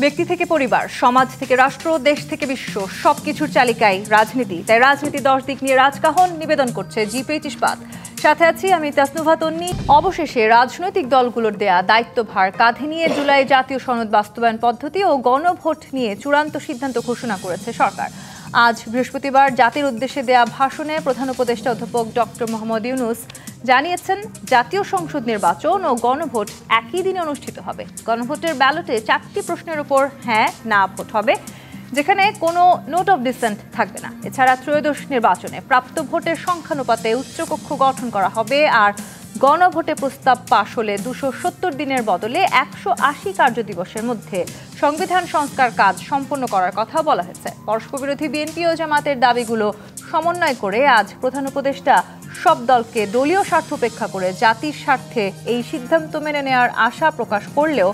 ব্যক্তি থেকে পরিবার, সমাজ থেকে রাষ্ট্র, দেশ থেকে বিশ্ব সবকিছুর চালিকায় রাজনীতি। তাই রাজনীতি 10 দিক নিয়ে রাজকাহন নিবেদন করছে জি-8 ইস্পাত। সাথে আছি আমি তাসনুভা তন্নি। অবশেষে রাজনৈতিক দলগুলোর দেয়া দায়িত্বভার কাঁধে নিয়ে জুলাই জাতীয় সনদ বাস্তবায়ন পদ্ধতি ও গণভোট নিয়ে চূড়ান্ত সিদ্ধান্ত ঘোষণা করেছে সরকার। আজ বৃহস্পতিবার জাতির উদ্দেশ্যে দেয়া ভাষণে প্রধান উপদেষ্টা অধ্যাপক ডক্টর মোহাম্মদ ইউনূস জানিয়েছেন, জাতীয় সংসদ নির্বাচন ও গণভোট একই দিনে অনুষ্ঠিত হবে। গণভোটের ব্যালটে 4টি প্রশ্নের উপর হ্যাঁ না ভোট হবে, যেখানে কোনো নোট অফ ডিসেন্ট থাকবে না। এছাড়া ত্রয়োদশ নির্বাচনে প্রাপ্ত ভোটের সংখ্যানুপাতে উচ্চকক্ষ গঠন করা হবে। আর গণভোটে প্রস্তাব পাশ হলে 270 দিনের বদলে 180 কার্যদিবসের মধ্যে সংবিধান সংস্কার কাজ সম্পন্ন করার কথা বলা হয়েছে। পরস্পরবিরোধী বিএনপি ও জামাতের দাবিগুলো সমন্বয় করে আজ প্রধান উপদেষ্টা সব দলকে দলীয় স্বার্থ উপেক্ষা করে জাতির স্বার্থে এই সিদ্ধান্ত মেনে নেওয়ার আশা প্রকাশ করলেও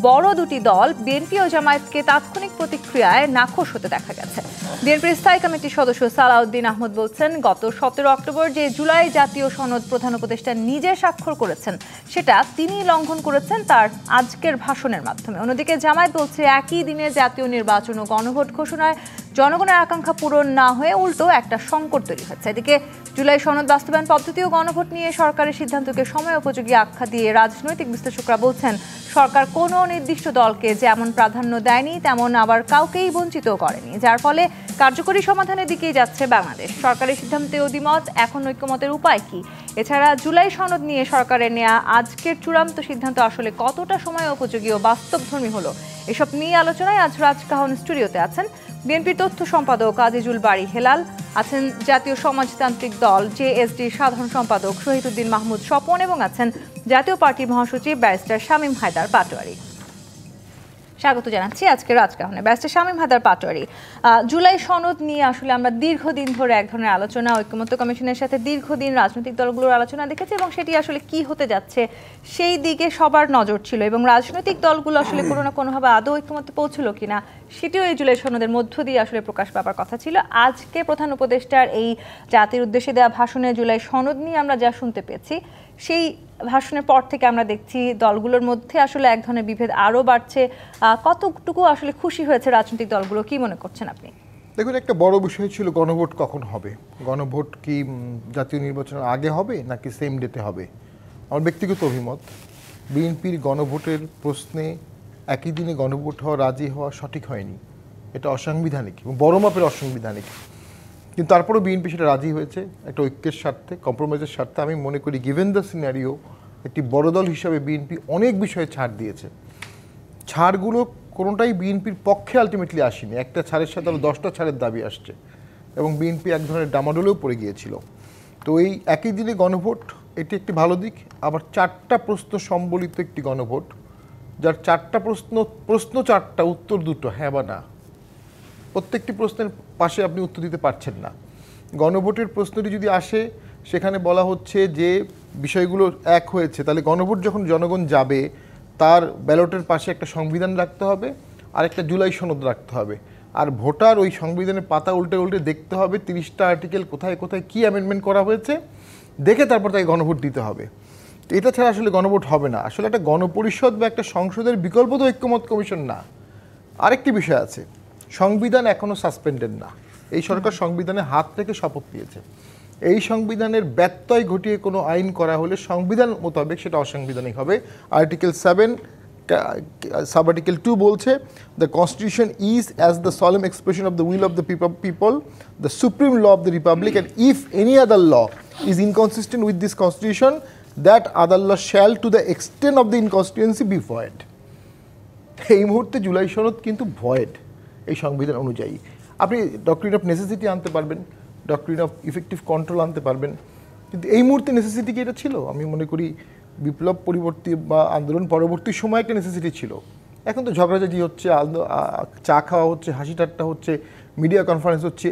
বড় দুটি দল বিএনপি ও জামায়াতকে তাৎক্ষণিক প্রতিক্রিয়ায় নাখোশ হতে দেখা গেছে। বিএনপির স্থায়ী কমিটির সদস্য সালাউদ্দিন আহমদ বলছেন, গত 17 অক্টোবর যে জুলাই জাতীয় সনদ প্রধান উপদেষ্টা নিজে স্বাক্ষর করেছেন সেটা তিনি লঙ্ঘন করেছেন তার আজকের ভাষণের মাধ্যমে। অন্যদিকে জামায়াত বলছে, একই দিনে জাতীয় নির্বাচন ও গণভোট ঘোষণায় জনগণের আকাঙ্ক্ষা পূরণ না হয়ে উল্টো একটা সংকট তৈরি হচ্ছে। এদিকে জুলাই সনদ বাস্তবায়ন পদ্ধতি ও গণভোট নিয়ে সরকারের সিদ্ধান্তকে সময় উপযোগী আখ্যা দিয়ে রাজনৈতিক বিশ্লেষকরা বলছেন, সরকার কোনো নির্দিষ্ট দলকে যেমন প্রাধান্য দেয়নি তেমন আবার কাউকেই বঞ্চিত করেনি, যার ফলে কার্যকরী সমাধানের দিকেই যাচ্ছে বাংলাদেশ। সরকারের সিদ্ধান্তে অধিমত, এখন ঐক্যমতের উপায় কি? এছাড়া জুলাই সনদ নিয়ে সরকারের নেওয়া আজকের চূড়ান্ত সিদ্ধান্ত আসলে কতটা সময় উপযোগী ও বাস্তবধর্মী হলো, এসব নিয়ে আলোচনায় আজ রাজকাহন স্টুডিওতে আছেন বিএনপির তথ্য সম্পাদক আজিজুল বারী হেলাল, আছেন জাতীয় সমাজতান্ত্রিক দল জেএসডির সাধারণ সম্পাদক শহীদুদ্দিন মাহমুদ স্বপন এবং আছেন জাতীয় পার্টির মহাসচিব ব্যারিস্টার শামীম হায়দার পাটোয়ারি। স্বাগত জানাচ্ছি আজকে রাজকাহনে ব্যারিস্টার শামীম হায়দার পাটোয়ারি। জুলাই সনদ নিয়ে আসলে আমরা দীর্ঘদিন ধরে এক ধরনের আলোচনা, ঐক্যমত্য কমিশনের সাথে দীর্ঘদিন রাজনৈতিক দলগুলোর আলোচনা দেখেছি এবং সেটি আসলে কি হতে যাচ্ছে সেই দিকে সবার নজর ছিল এবং রাজনৈতিক দলগুলো আসলে কোনো না কোনোভাবে আদৌ ঐক্যমত্যে পৌঁছলো কিনা সেটিও এই জুলাই সনদের মধ্য দিয়ে আসলে প্রকাশ পাবার কথা ছিল। আজকে প্রধান উপদেষ্টার এই জাতির উদ্দেশ্যে দেওয়া ভাষণে জুলাই সনদ নিয়ে আমরা যা শুনতে পেয়েছি, সেই ভাষণের পর থেকে আমরা দেখছি দলগুলোর মধ্যে আসলে এক ধরনের বিভেদ আরও বাড়ছে। কতটুকু আসলে খুশি হয়েছে রাজনৈতিক দলগুলো, কি মনে করছেন আপনি? দেখুন, একটা বড় বিষয় ছিল গণভোট কখন হবে। গণভোট কি জাতীয় নির্বাচনের আগে হবে নাকি সেম ডেতে হবে? আমার ব্যক্তিগত অভিমত, বিএনপির গণভোটের প্রশ্নে একই দিনে গণভোট হওয়া, রাজি হওয়া সঠিক হয়নি। এটা অসাংবিধানিক এবং বড় মাপের অসাংবিধানিক। কিন্তু তারপরেও বিএনপি সেটা রাজি হয়েছে একটা ঐক্যের স্বার্থে, কম্প্রোমাইজের স্বার্থে। আমি মনে করি গিভেন দ্য সিনারিও একটি বড় দল হিসাবে বিএনপি অনেক বিষয়ে ছাড় দিয়েছে। ছাড়গুলো কোনোটাই বিএনপির পক্ষে আলটিমেটলি আসেনি। একটা ছাড়ের সাথে আরও 10টা ছাড়ের দাবি আসছে এবং বিএনপি এক ধরনের ডামাডোলেও পড়ে গিয়েছিল। তো এই একই দিনে গণভোট, এটি একটি ভালো দিক। আবার 4টা প্রশ্ন সম্বলিত একটি গণভোট, যার 4টা প্রশ্ন 4টা, উত্তর 2টো, হ্যাঁ বা না। প্রত্যেকটি প্রশ্নের পাশে আপনি উত্তর দিতে পারছেন না। গণভোটের প্রশ্নটি যদি আসে, সেখানে বলা হচ্ছে যে বিষয়গুলো এক হয়েছে, তাহলে গণভোট যখন জনগণ যাবে তার ব্যালটের পাশে একটা সংবিধান রাখতে হবে আর একটা জুলাই সনদ রাখতে হবে। আর ভোটার ওই সংবিধানের পাতা উল্টে উল্টে দেখতে হবে 30টা আর্টিকেল কোথায় কোথায় কী অ্যামেন্ডমেন্ট করা হয়েছে, দেখে তারপর তাকে গণভোট দিতে হবে। এটা ছাড়া আসলে গণভোট হবে না। আসলে একটা গণপরিষদ বা একটা সংসদের বিকল্প তো ঐক্যমত কমিশন না। আরেকটি বিষয় আছে, সংবিধান এখনও সাসপেন্ডেড না। এই সরকার সংবিধানে হাত রেখে শপথ নিয়েছে। এই সংবিধানের ব্যত্যয় ঘটিয়ে কোনো আইন করা হলে সংবিধান মোতাবেক সেটা অসাংবিধানিক হবে। আর্টিকেল 7 সাব আর্টিকেল 2 বলছে, the constitution is as the solemn expression of the will of the people, the supreme law of the republic, and if any other law is inconsistent with this constitution, that other law shall to the extent of the inconsistency be void. এই মুহূর্তে জুলাই সনদ কিন্তু void এই সংবিধান অনুযায়ী। আপনি doctrine of necessity আনতে পারবেন, ডক্ট্রিন অফ ইফেক্টিভ কন্ট্রোল আনতে পারবেন, কিন্তু এই মুহূর্তে নেসেসিটি কি এটা ছিল? আমি মনে করি বিপ্লব পরবর্তী বা আন্দোলন পরবর্তী সময় একটা নেসেসিটি ছিল। এখন তো ঝগড়াঝাটি হচ্ছে, চা খাওয়া হচ্ছে, হাসি ঠাট্টা হচ্ছে, মিডিয়া কনফারেন্স হচ্ছে,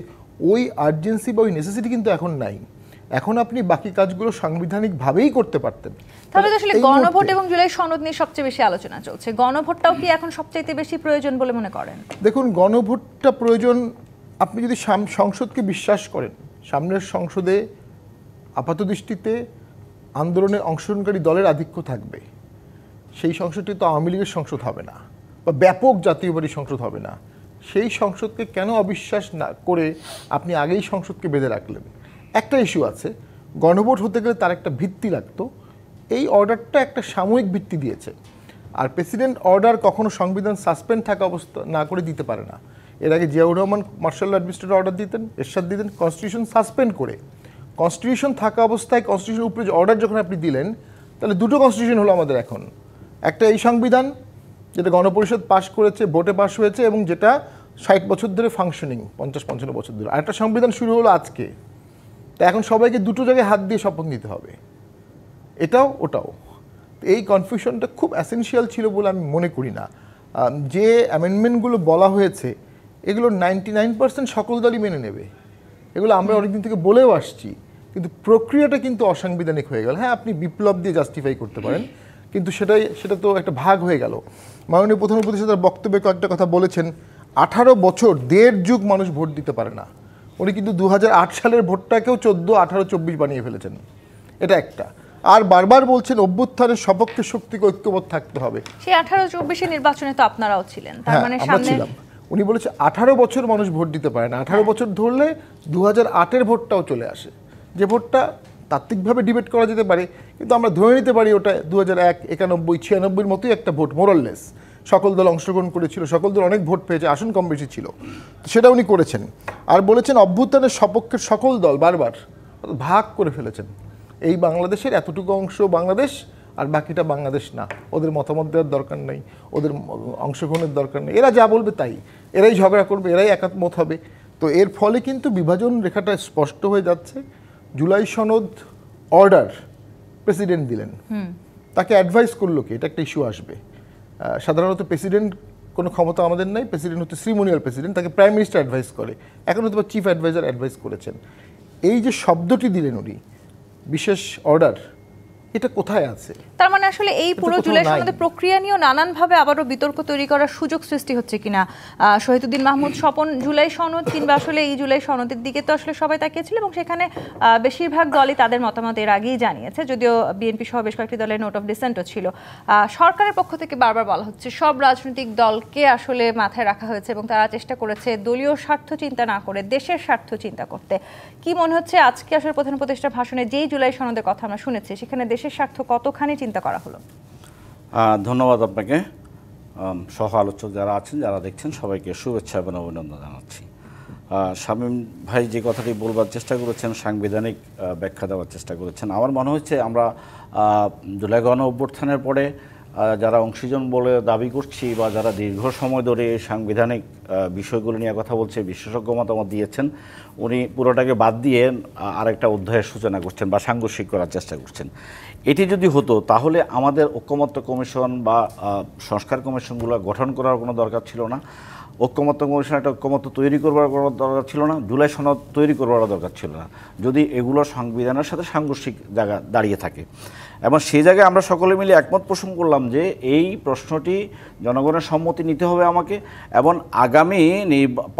ওই আর্জেন্সি বা ওই নেসেসিটি কিন্তু এখন নাই। এখন আপনি বাকি কাজগুলো সাংবিধানিকভাবেই করতে পারতেন। তবে আসলে গণভোট এবং জুলাই সনদ নিয়ে সবচেয়ে বেশি আলোচনা চলছে, গণভোটটাও কি এখন সবচাইতে বেশি প্রয়োজন বলে মনে করেন? দেখুন, গণভোটটা প্রয়োজন আপনি যদি সংসদকে বিশ্বাস করেন। সামনের সংসদে আপাতদৃষ্টিতে আন্দোলনে অংশগ্রহণকারী দলের আধিক্য থাকবে। সেই সংসদটি তো আওয়ামী লীগের সংসদ হবে না, বা ব্যাপক জাতীয়বাদী সংসদ হবে না, সেই সংসদকে কেন অবিশ্বাস না করে আপনি আগেই সংসদকে বেঁধে রাখলেন? একটা ইস্যু আছে, গণভোট হতে গেলে তার একটা ভিত্তি লাগতো, এই অর্ডারটা একটা সাময়িক ভিত্তি দিয়েছে। আর প্রেসিডেন্ট অর্ডার কখনো সংবিধান সাসপেন্ড থাকা অবস্থা না করে দিতে পারে না। এর আগে Ziaur Rahman martial administrator order দিতেন, এরশাদ দিতেন কনস্টিটিউশন সাসপেন্ড করে। কনস্টিটিউশন থাকা অবস্থায় কনস্টিটিউশনের উপরে যে অর্ডার যখন আপনি দিলেন, তাহলে দুটো কনস্টিটিউশন হলো আমাদের এখন। একটা এই সংবিধান যেটা গণপরিষদ পাশ করেছে, ভোটে পাশ হয়েছে, এবং যেটা 60 বছর ধরে ফাংশনিং, 50-55 বছর ধরে। আর একটা সংবিধান শুরু হলো আজকে। তা এখন সবাইকে দুটো জায়গায় হাত দিয়ে শপথ নিতে হবে, এটাও ওটাও। এই কনফিউশনটা খুব অ্যাসেনশিয়াল ছিল বলে আমি মনে করি না। যে অ্যামেন্ডমেন্টগুলো বলা হয়েছে এগুলো 99% সকল দলই মেনে নেবে, এগুলো আমরা অনেকদিন থেকে বলেও আসছি, কিন্তু প্রক্রিয়াটা কিন্তু অসাংবিধানিক হয়ে গেল। হ্যাঁ, আপনি বিপ্লব দিয়ে জাস্টিফাই করতে পারেন, কিন্তু সেটা তো একটা ভাগ হয়ে গেল। মাননীয় প্রধান উপদেষ্টা তার বক্তব্যে কয়েকটা কথা বলেছেন। 18 বছর, 1.5 যুগ মানুষ ভোট দিতে পারে না। উনি কিন্তু 2008 সালের ভোটটাকেও 14, 18, 24 বানিয়ে ফেলেছেন। এটা একটা। আর বারবার বলছেন অভ্যুত্থানের সপক্ষে শক্তিকে ঐক্যবদ্ধ থাকতে হবে। সেই 18-24 নির্বাচনে তো আপনারাও ছিলেন, তার মানে আমরা সামনে ছিলাম। উনি বলেছে 18 বছর মানুষ ভোট দিতে পারে না। 18 বছর ধরলে 2008-এর ভোটটাও চলে আসে, যে ভোটটা তাত্ত্বিকভাবে ডিবেট করা যেতে পারে, কিন্তু আমরা ধরে নিতে পারি ওটা 2001, 91, 96 মতোই একটা ভোট, মোরাললেস। সকল দল অংশগ্রহণ করেছিল, সকল দল অনেক ভোট পেয়েছে, আসন কম বেশি ছিল, সেটা উনি করেছেন। আর বলেছেন অভ্যুত্থানের সপক্ষের সকল দল বারবার ভাগ করে ফেলেছেন। এই বাংলাদেশের এতটুকু অংশ বাংলাদেশ, আর বাকিটা বাংলাদেশ না। ওদের মতামত দেওয়ার দরকার নেই, ওদের অংশগ্রহণের দরকার নেই, এরা যা বলবে তাই, এরাই ঝগড়া করবে, এরাই একাত্মত হবে। তো এর ফলে কিন্তু বিভাজন রেখাটা স্পষ্ট হয়ে যাচ্ছে। জুলাই সনদ অর্ডার প্রেসিডেন্ট দিলেন, তাকে অ্যাডভাইস করলো কি? এটা একটা ইস্যু আসবে। সাধারণত প্রেসিডেন্ট কোনো ক্ষমতা আমাদের নাই, প্রেসিডেন্ট হচ্ছে সিরিমোনিয়াল প্রেসিডেন্ট, তাকে প্রাইম মিনিস্টার অ্যাডভাইস করে। এখন হয়তো চিফ অ্যাডভাইজার অ্যাডভাইস করেছেন। এই যে শব্দটি দিলেন উনি, বিশেষ অর্ডার, এটা কোথায় আছে? তার মানে আসলে এই পুরো জুলাই সনদের প্রক্রিয়া নিয়েও নানানভাবে আবারও বিতর্ক তৈরি করার সুযোগ সৃষ্টি হচ্ছে কিনা। শহীদুদ্দিন মাহমুদ স্বপন জুলাই সনদ, কিংবা আসলে এই জুলাই সনদের দিকে তো আসলে সবাই তাকিয়েছিল, এবং সেখানে বেশিরভাগ দলই তাদের মতামত এর আগেই জানিয়েছে, যদিও বিএনপি সহ বেশ কয়েকটি দলের নোট অফ ডিসেন্টও ছিল। সরকারের পক্ষ থেকে বারবার বলা হচ্ছে সব রাজনৈতিক দলকে আসলে মাথায় রাখা হয়েছে, এবং তারা চেষ্টা করেছে দলীয় স্বার্থ চিন্তা না করে দেশের স্বার্থ চিন্তা করতে। কি মনে হচ্ছে আজকে আসলে প্রধান উপদেষ্টার ভাষণে যেই জুলাই সনদের কথা আমরা শুনেছি, সেখানে দেশের স্বার্থ কতখানি চিন্তা করা হলো? ধন্যবাদ আপনাকে, সহ আলোচক যারা আছেন, যারা দেখছেন, সবাইকে শুভেচ্ছা এবং অভিনন্দন জানাচ্ছি। শামীম ভাই যে কথাটি বলবার চেষ্টা করেছেন, সাংবিধানিক ব্যাখ্যা দেওয়ার চেষ্টা করেছেন, আমার মনে হচ্ছে আমরা জুলাই গণ অভ্যুত্থানের পরে যারা অংশীজন বলে দাবি করছি, বা যারা দীর্ঘ সময় ধরে সাংবিধানিক বিষয়গুলো নিয়ে কথা বলছে, বিশেষজ্ঞ মতামত দিয়েছেন, উনি পুরোটাকে বাদ দিয়ে আরেকটা অধ্যায়ের সূচনা করছেন বা সাংঘর্ষিক করার চেষ্টা করছেন। এটি যদি হতো তাহলে আমাদের ঐক্যমত্য কমিশন বা সংস্কার কমিশনগুলো গঠন করার কোনো দরকার ছিল না। ঐক্যমত্য কমিশন একটা ঐক্যমত্য তৈরি করবার কোনো দরকার ছিল না, জুলাই সনদ তৈরি করবার দরকার ছিল না, যদি এগুলো সংবিধানের সাথে সাংঘর্ষিক জায়গা দাঁড়িয়ে থাকে। এবং সেই জায়গায় আমরা সকলে মিলে একমত পোষণ করলাম যে এই প্রশ্নটি জনগণের সম্মতি নিতে হবে আমাকে, এবং আগামী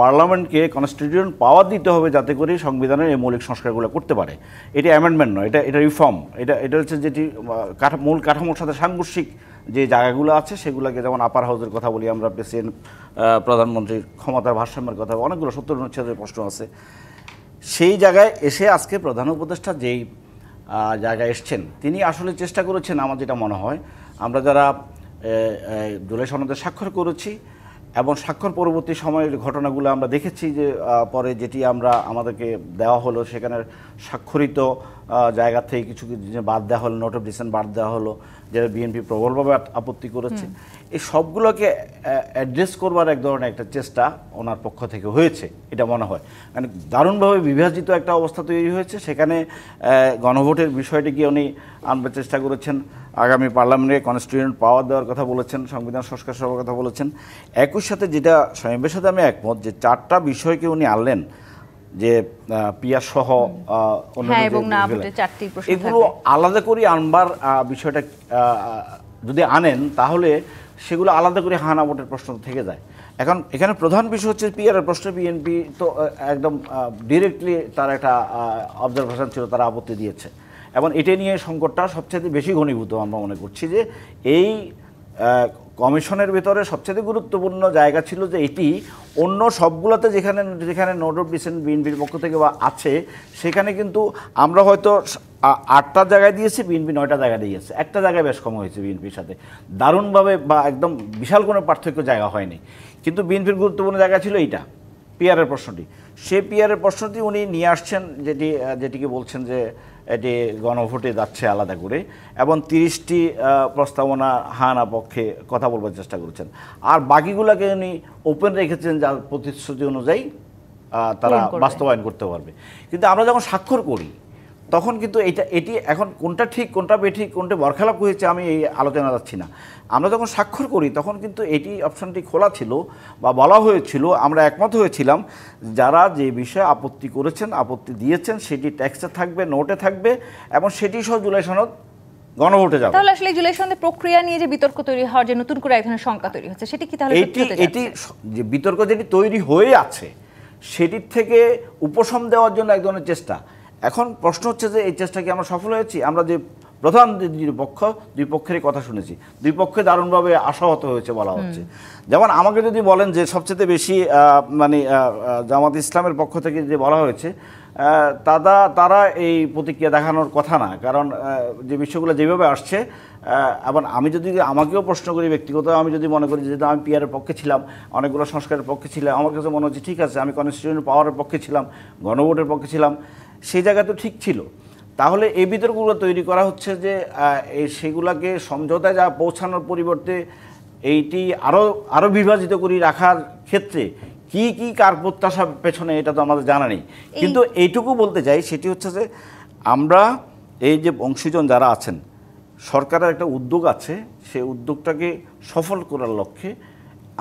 পার্লামেন্টকে কনস্টিটিউশন পাওয়ার দিতে হবে যাতে করে সংবিধানের এই মৌলিক সংস্কারগুলো করতে পারে। এটি অ্যামেন্ডমেন্ট নয়, এটা রিফর্ম। এটা হচ্ছে যেটি মূল কাঠামোর সাথে সাংঘর্ষিক যে জায়গাগুলো আছে সেগুলোকে, যেমন আপার হাউসের কথা বলি আমরা, প্রেসিডেন্ট, প্রধানমন্ত্রীর ক্ষমতার ভারসাম্যের কথা, অনেকগুলো 70 অনুচ্ছেদের প্রশ্ন আছে। সেই জায়গায় এসে আজকে প্রধান উপদেষ্টা যেই জায়গায় এসছেন, তিনি আসলে চেষ্টা করেছেন, আমার যেটা মনে হয়, আমরা যারা জুলাই সনদে স্বাক্ষর করেছি এবং স্বাক্ষর পরবর্তী সময়ের ঘটনাগুলো আমরা দেখেছি, যে পরে যেটি আমাদেরকে দেওয়া হলো, সেখানে স্বাক্ষরিত জায়গা থেকে কিছু বাদ দেওয়া হলো, নোট অফ ডিসেন্ট বাদ দেওয়া হলো, যেটা বিএনপি প্রবলভাবে আপত্তি করেছে। এই সবগুলোকে অ্যাড্রেস করবার এক ধরনের একটা চেষ্টা ওনার পক্ষ থেকে হয়েছে, এটা মনে হয়। মানে দারুণভাবে বিভাজিত একটা অবস্থা তৈরি হয়েছে, সেখানে গণভোটের বিষয়টিকে উনি আনবার চেষ্টা করেছেন, আগামী পার্লামেন্টে কনস্টিটিউশন পাওয়ার দেওয়ার কথা বলেছেন, সংবিধান সংস্কার সভার কথা বলেছেন। একই সাথে যেটা শামীমের সাথে আমি একমত, যে 4টা বিষয়কে uনি আনলেন, যে পিয়ার সহ এগুলো আলাদা করে আনবার বিষয়টা যদি আনেন, তাহলে সেগুলো আলাদা করে হানা ভোটের প্রশ্ন থেকে যায়। এখন এখানে প্রধান বিষয় হচ্ছে পিয়ারের প্রশ্নে বিএনপি তো একদম ডিরেক্টলি তার একটা অবজারভেশন ছিল, তারা আপত্তি দিয়েছে, এবং এটা নিয়ে সংকটটা সবচেয়ে বেশি ঘনীভূত আমরা মনে করছি। যে এই কমিশনের ভিতরে সবচেয়ে গুরুত্বপূর্ণ জায়গা ছিল যে এটি অন্য সবগুলোতে যেখানে যেখানে নোট অফ ডিসেন্ট বিএনপির পক্ষ থেকে বা আছে, সেখানে কিন্তু আমরা হয়তো 8টা জায়গায় দিয়েছি, বিএনপি 9টা জায়গায় দিয়েছে, একটা জায়গায় বেশ কম হয়েছে বিএনপির সাথে, দারুণভাবে বা একদম বিশাল কোনো পার্থক্য জায়গা হয়নি। কিন্তু বিএনপির গুরুত্বপূর্ণ জায়গা ছিল এইটা, পিআরের প্রশ্নটি। সেই পিআরের প্রশ্নটি উনি নিয়ে আসছেন, যেটিকে বলছেন যে এটি গণভোটে যাচ্ছে আলাদা করে, এবং 30টি প্রস্তাবনা হানা পক্ষে কথা বলবার চেষ্টা করেছেন। আর বাকিগুলোকে উনি ওপেন রেখেছেন, যার প্রতিশ্রুতি অনুযায়ী তারা বাস্তবায়ন করতে পারবে। কিন্তু আমরা যখন স্বাক্ষর করি তখন কিন্তু এটি এখন কোনটা ঠিক কোনটা বেঠিক কোনটা বরখেলাপ হয়েছে আমি এই আলোচনা যাচ্ছি না। আমরা যখন স্বাক্ষর করি তখন কিন্তু এটি অপশনটি খোলা ছিল বা বলা হয়েছিল, আমরা একমত হয়েছিলাম যারা যে বিষয়ে আপত্তি করেছেন, আপত্তি দিয়েছেন, সেটি ট্যাক্সে থাকবে, নোটে থাকবে, এবং সেটি সহ জুলাই সনদ গণভোটে যাবে। তাহলে আসলে জুলাই সনদের প্রক্রিয়া নিয়ে যে বিতর্ক তৈরি হওয়ার যে নতুন করে এক ধরনের শঙ্কা তৈরি হচ্ছে, সেটি কি তাহলে এটি যে বিতর্ক যেটি তৈরি হয়ে আছে সেটির থেকে উপশম দেওয়ার জন্য এক ধরনের চেষ্টা। এখন প্রশ্ন হচ্ছে যে এই চেষ্টা কি আমরা সফল হয়েছি? আমরা যে প্রধান দুই পক্ষেরই কথা শুনেছি, দুই পক্ষে দারুণভাবে আশাহত হয়েছে বলা হচ্ছে। যেমন আমাকে যদি বলেন যে সবচেয়ে বেশি মানে জামাত ইসলামের পক্ষ থেকে যে বলা হয়েছে, তারা এই প্রতিক্রিয়া দেখানোর কথা না, কারণ যে বিষয়গুলো যেভাবে আসছে, এবং আমি যদি আমাকেও প্রশ্ন করি ব্যক্তিগত, আমি যদি মনে করি যেহেতু আমি পিআরের পক্ষে ছিলাম, অনেকগুলো সংস্কারের পক্ষে ছিলাম, আমার কাছে মনে হচ্ছে ঠিক আছে, আমি কনস্টিটিউশন পাওয়ারের পক্ষে ছিলাম, গণভোটের পক্ষে ছিলাম, সেই জায়গা তো ঠিক ছিল। তাহলে এই বিতর্কগুলো তৈরি করা হচ্ছে যে সেগুলোকে সমঝোতায় যা পৌঁছানোর পরিবর্তে এইটি আরও বিভাজিত করে রাখার ক্ষেত্রে কি কি কার প্রত্যাশা পেছনে এটা তো আমাদের জানা নেই। কিন্তু এইটুকু বলতে চাই, সেটি হচ্ছে যে আমরা এই যে বংশীজন যারা আছেন, সরকারের একটা উদ্যোগ আছে, সেই উদ্যোগটাকে সফল করার লক্ষ্যে